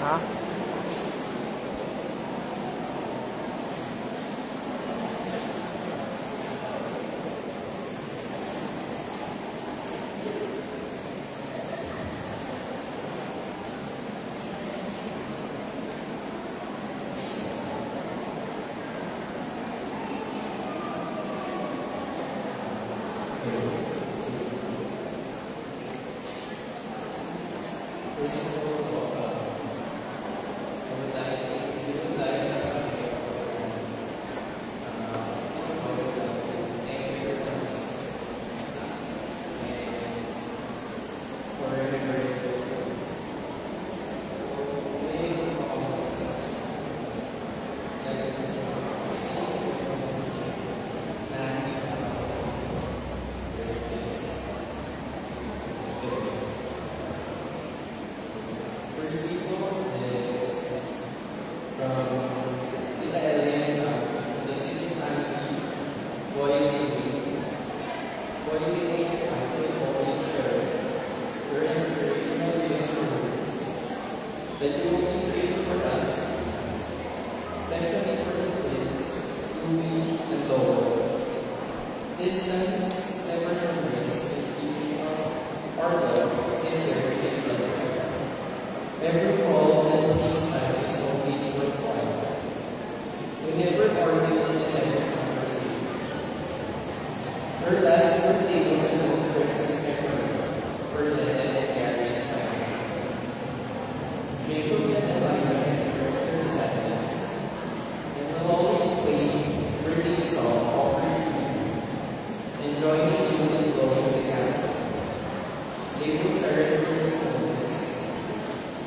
Ha? First people is from Tita Ellen, the city family, Boy Lily. Boy Lily will always share your inspirational reassurance that you will be praying for us, especially for the twins, Louie and Lowell. Distance never hinders in keeping up our love and care is like every call and FaceTime is always worthwhile. We never argue in every conversation. Her last birthday was the most precious memory for Lennon and Gary's family. Jacob and Elijah expressed their sadness and will always play birthday song offered to you, enjoying you and blowing the candle. They will cherish their moments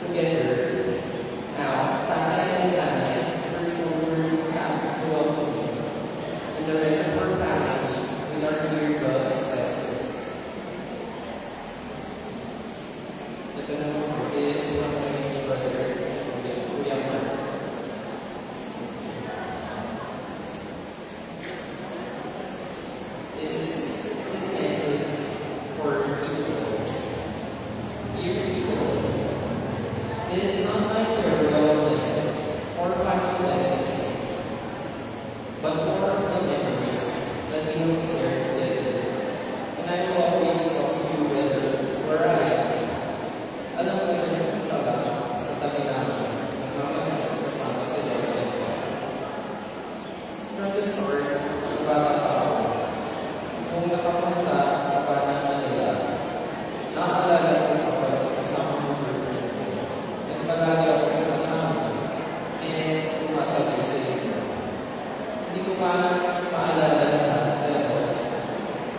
together. Now, Tatay and Nanay first over back to welcome you and the rest of our family with our dear God's blessings. Ito naman is one of my brothers, Kuya Mark. This message for people. Dear people, it is not my farewell message or final message, but more of the memories that we have shared together. And I will always talk to you where I am. Alam mo yun talaga sa tabi namin, nagmamasakit kasama sa iyo and ko. From the start, ng bata pa ako, kung nakapunta ka pa ng Manila, naaalala ko kapag kasama ng girlfriend ko. At palagi ako sumasama and tumatabi sa iyo. Hindi ko maalala lahat, pero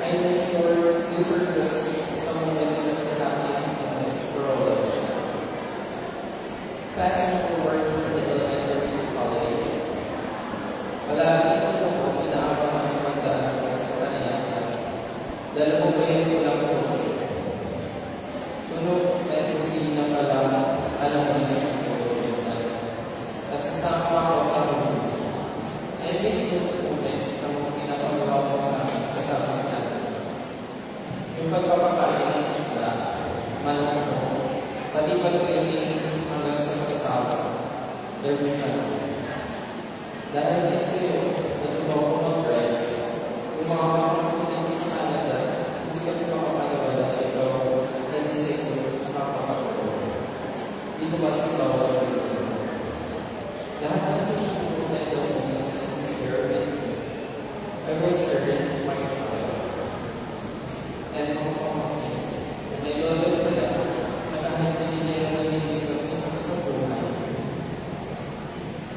I know for these are just some moments of the happiest moments for all of us. Fast forward from the elementary to college. Palagi ko kung inaabangan ang pagdaan ko sa kanila. Dalawang ngayon ko lang po. Tunog at kusina pa lang alam mo sa mga at sasama ako sa mga. I miss those moments na pinapagawa ko sa kasama sa natin. Yung pagpapakain ng isla, manok mo, pati pag-cleaning hanggang sa kasama, there was something. Dahil din sa iyo, natutuwa ko mag-drive, yung mga kasama ko dito sa Canada, hindi kami makapagawa na ikaw na disabled at makapagawa. Dito ba sa bawal yun? Lahat ng tinigil na ito means that you share with me. I will share it to my child. And kung pamangkin, kung may lolo sila, na kahit hindi nila nalilito sa buhay,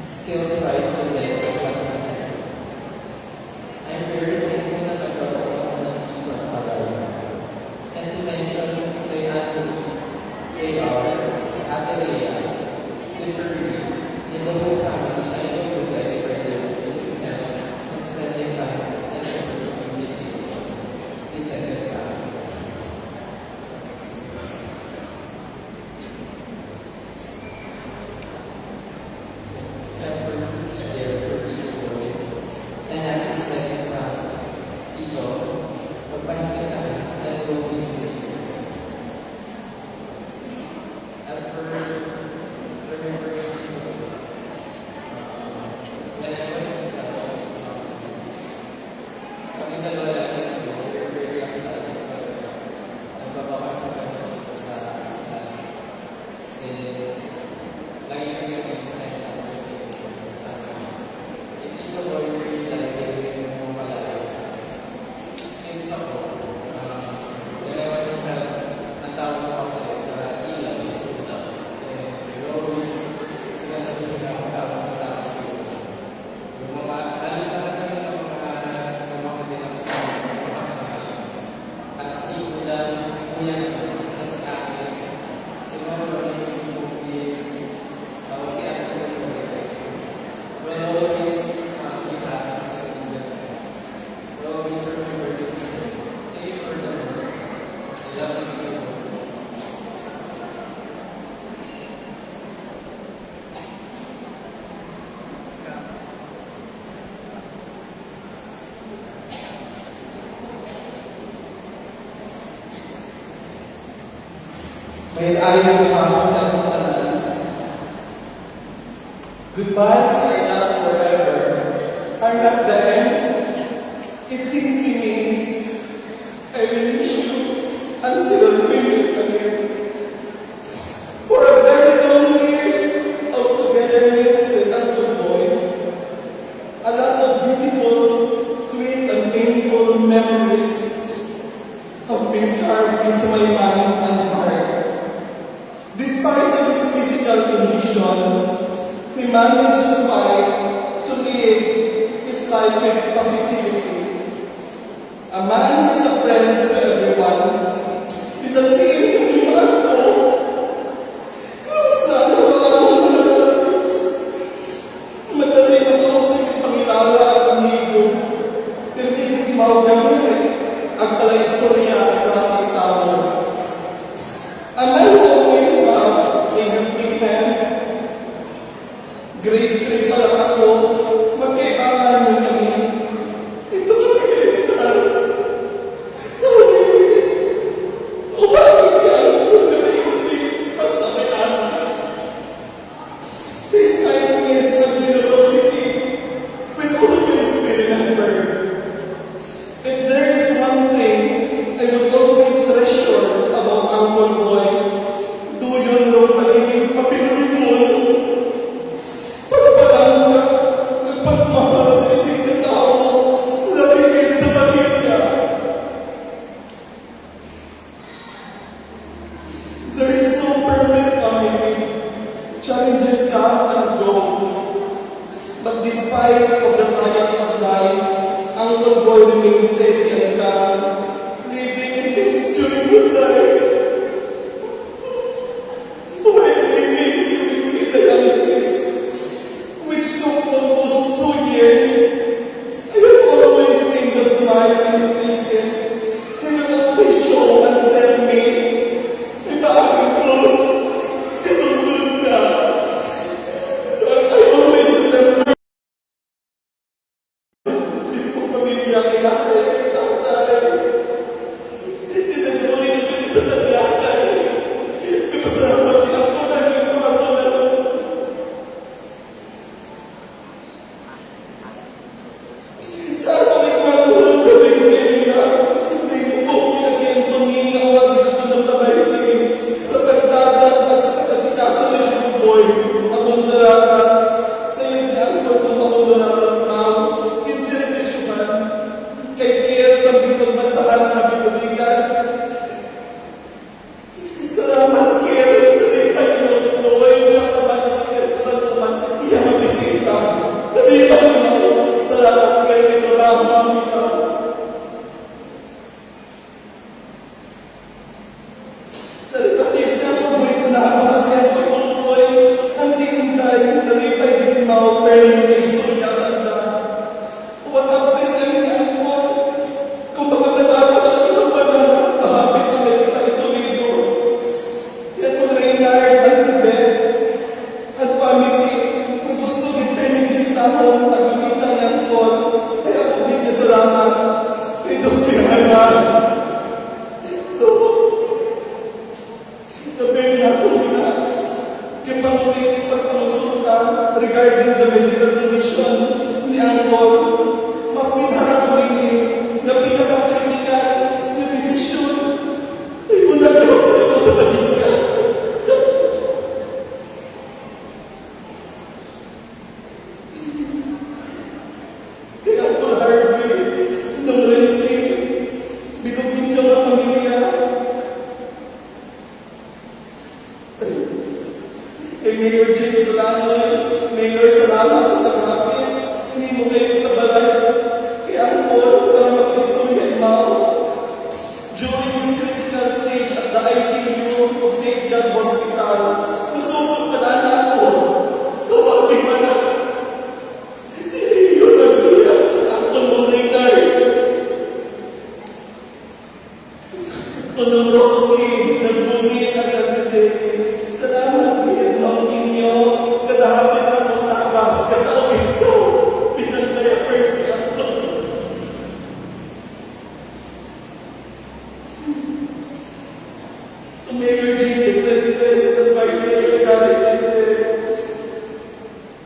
still try to bless the family. I'm very thankful na nagkaroon ako ng ibang pag-aaral. And to mention kay Anthony, kay Aaron, Ate Lea, Mr. Rudy, and the whole family, I know you guys regularly together and spending time in the community. The second family. Effort is there for people to and as the second family, ito, magpahinga ka and go visit you. As for May ayaw mo hapon na ang tanan. Goodbyes are not forever, are not the end. It simply means I will miss you until we meet again. For a very long years of togetherness with Uncle Boy, a lot of beautiful, sweet, and painful memories have been carved into my mind and heart. Despite his physical condition, he managed to fight to live his life with positivity. A man is a friend to everyone. Is ang singing ko yung mga ito. Close na ano mga mga madali na ako sa iyong pangilala at amigo. Pero hindi mawag na yun ang pala istorya at klaseng tao. A man who always have a helping hand. Grade 3 pa lang ako, magkailangan mo kami. Ito kami Kristal. Sabi, o bakit siya ang puno na hindi basta may anak? His 9 years of generosity will always be remembered. If there is one thing I would always treasure about Uncle Boy, do yun yung pagiging papilulol. Pagpalangga, nagpagmahal sa isang na tao, labigin sa pamilya. There is no perfect family. Challenges come and go. But despite of the trials of life, Uncle Boy remains steady and calm, living his joyful life. While living his liquid dialysis, which took almost 2 years, I have always seen the smile on his faces. He will always show and tell me, "Ipaagin ko, kasunod ka." And I always remember his pamilya, kailangan, tatay. Hindi na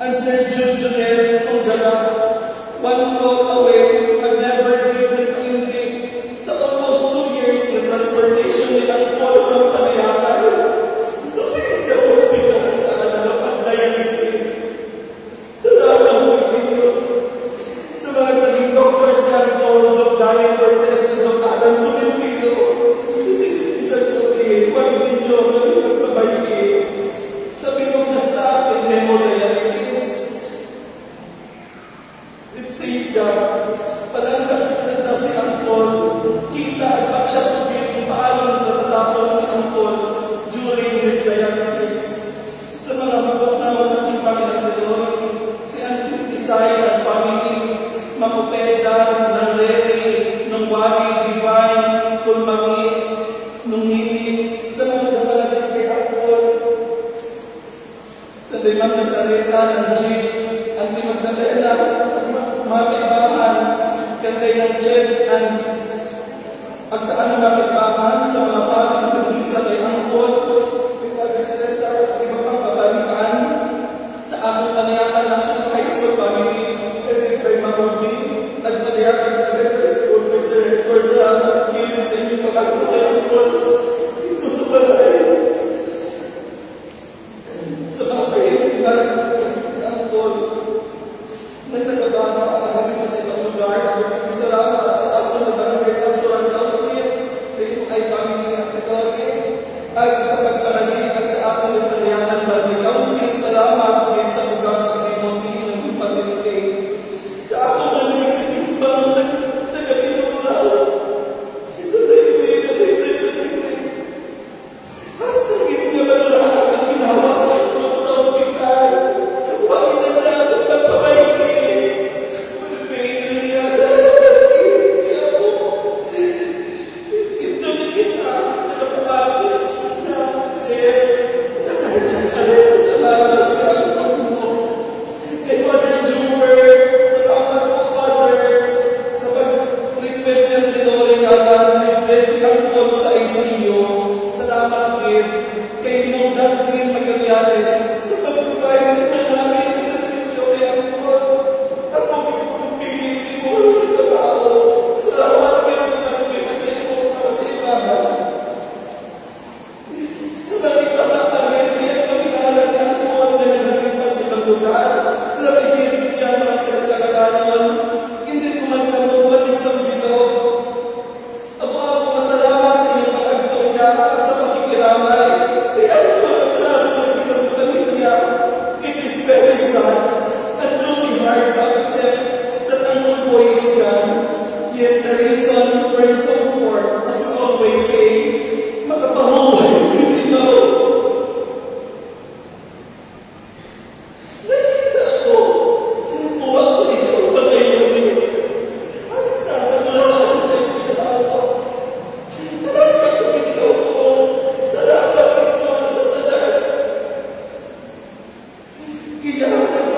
and Sir Junjuner Tunggala, one call away and never gave nagpaindig. Sa almost 2 years na transportation nilang Paul from Panayakan to City Hospital sa pag-dialysis. Salamat ninyo sa mga naging doctors na Paul, Dr. Daniel Cortez, and Dr. Adam Tolentino. Isang sabihin, wag ninyo magpapabayuin sa binog na staff and hemodialysis. It's safe ka. Parang nakikita si Angkol, kita at ba't siya tubig kung paano natatapon si Angkol during his dialysis. Sa mga bukot naman ng impact ng si Angkol Isay and family, Mamupeda, ng Larry, ng Wagi, Divine, Kulmangi, nung Nini, sa mga kapalating kay Angkol, sa Dimang Nazareta, ng Jake, ang Di Magdalena, mga kaibahan, kanday ng Jet, at sa anong mga kaibahan, sa mga pagod ng Lisa kay Angkol, pagkagay sa Cesar, sa iba pang kabalikan, sa akong Panayakan National High School family, Eric Ray Marubi, nagpadayakan ng elementary school, or sa kids, sa inyong pag-akot kay Angkol, ito sa balay. Sa mga pag-iinan ng Angkol, nagtagabana ang aking sa ibang lugar. Salamat sa ato ng Barangay Pastoral Council, dito ay family at Titore, at sa pagpalagay at sa ato ng Panayakan Barangay Council. Salamat din sa bugas at limousine ng facility. Sa ato mga nagtitimbang, nagkakilulaw. Sa tayo, hasta hindi niya malalahat ang ginawa sa ito sa ospital. Bakit na ang pagpapahingi? Pagpapahingi niya sa hindi ako. Ito na kita, nakapapagod na sir. Nakahit siya alis sa salamat sa alam mo. Kay Father Jumper, salamat po Father sa pag-request ng tinoring alam na blessing ang po sa ICU. Salamat din kay Nong Doctrine Magallanes sa pag-provide na namin sa Trinidad kay Angkol. Ako pagpili mo ng trabaho. Salamat din ang pagpili sa iyong mga kailangan. Sa nakita na rin, diyan kami naalam ni Angkol na naghaling pa sa ibang lugar. Labigin niya mga katagalanan. Hindi ko man manubating sa video. Ako masalamat sa inyong pag-agtuya at sa pakikiramay. Kaya ako sa amin ng bilang pamilya. It is very sad and truly hard to accept that Angkol po is gone. Yet the reason first of all, as we always say, makapahuhay, hindi na. Nakita ko, buwag ko ikaw ba kayo din? Hasta naglalaan kayo ginawa. Narangkat ko ikaw ko. Salamat ikaw sa tanan. Kaya ako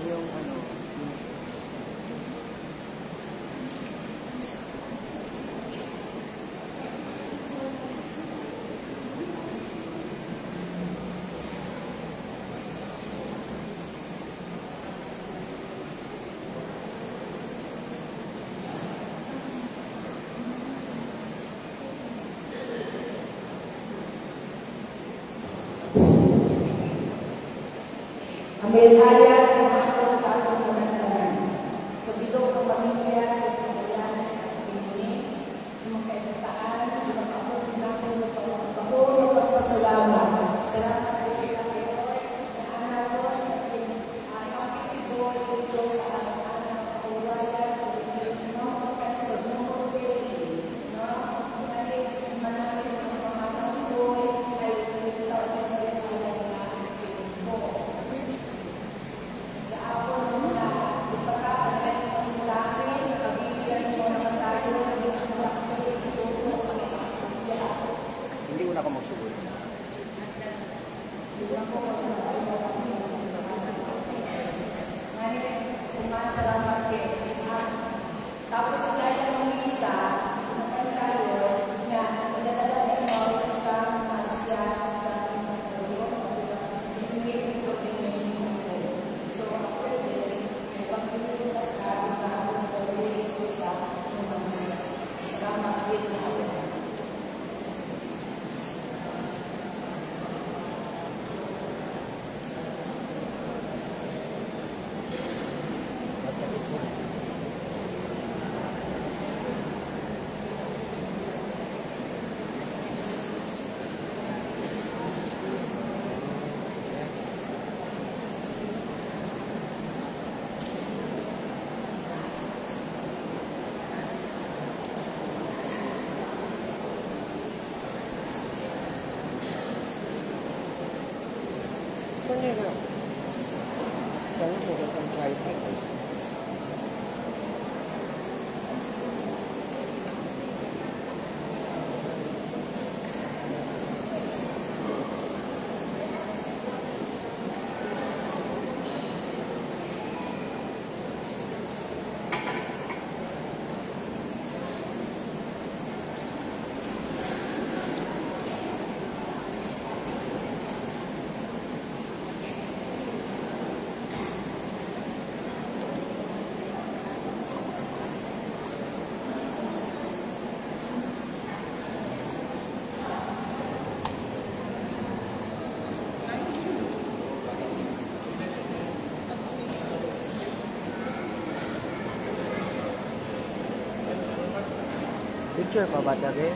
Yung ano, Ang Merhaya ay nakakalapat ng panasalan. Sa bilog ng pamilya at pagkakayanan sa pamilya, yung kaibataan, yung ako nagpapasalamat. Salamat po kita kayo, na anak ko, sakit si Boy, ito sa anak-anak ng kawayan, no, kasi no, no, manapit ng mga anak ko, ay itaw na kayo na po. Sa ako ng mga ipagkakagay ng pasimulasin, nakabigyan mo ng masayo, hindi ang mga kayo sa dulo ng pagkakagaya. hindi ko na ako magsugod. Siguro po, ngayon, salamat kayo. Tapos ang gaya ng misa, ng pansayo, nga, pinadala kayo mo sa manusia, sa mga so, after this, may pagpiliin ka sa mga pagpiliin ko sa mga manusia. Salamat din na ako. Saan niya na? Saan niya po ang tripod? Picture pa ba tabi?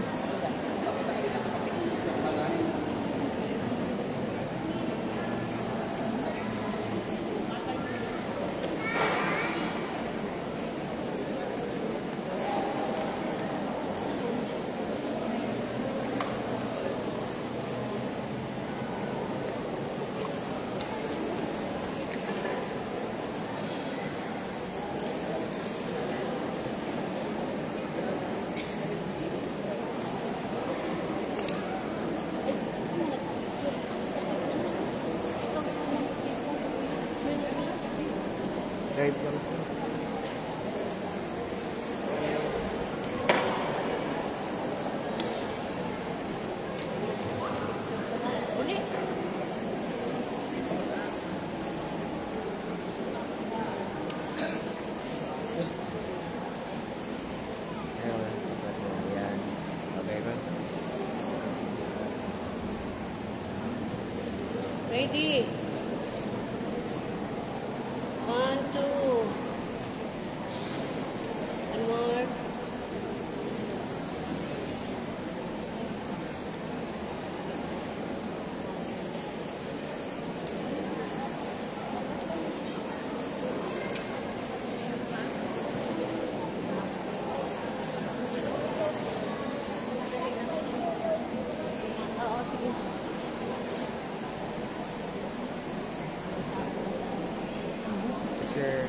Naka-live lang po. Ayun, yan. Okay ba? Ready? 1, 2. One more. Sure.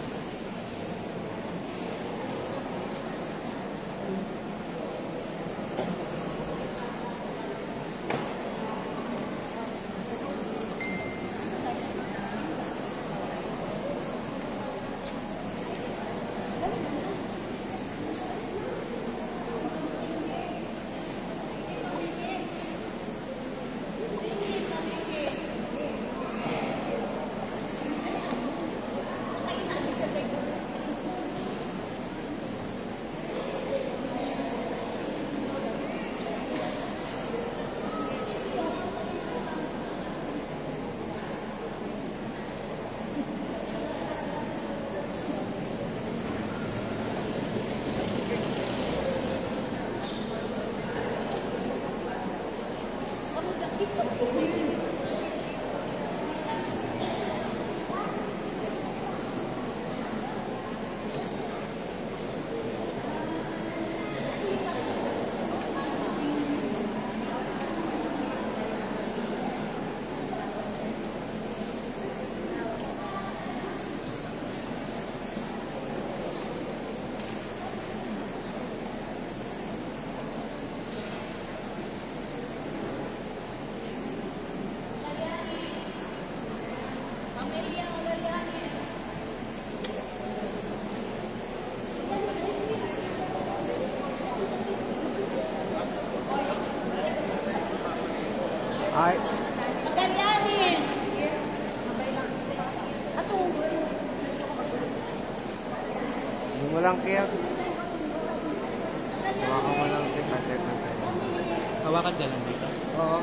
Ay, Magallanes! Ato. hindi mo lang kaya. Hawakan mo lang si Patrick. Hawakan ka lang dito. Oo.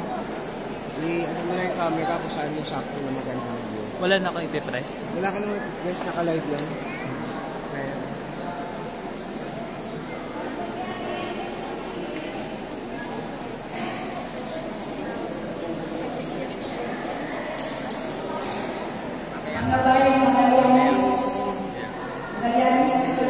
Ano mo lang yung camera kung saan mo sakto na maganda ng view. Wala na akong ipipress. Wala ka naman, guys, naka-live lang. Kaya, Mga bayang Magallanes. Magallanes ito.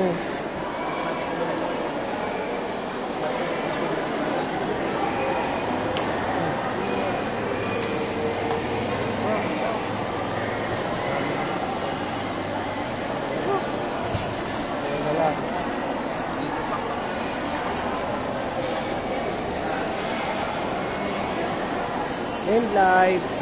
Hmm. Wala. End live.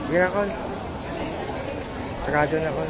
Sige na, Col. Sarado na, Col.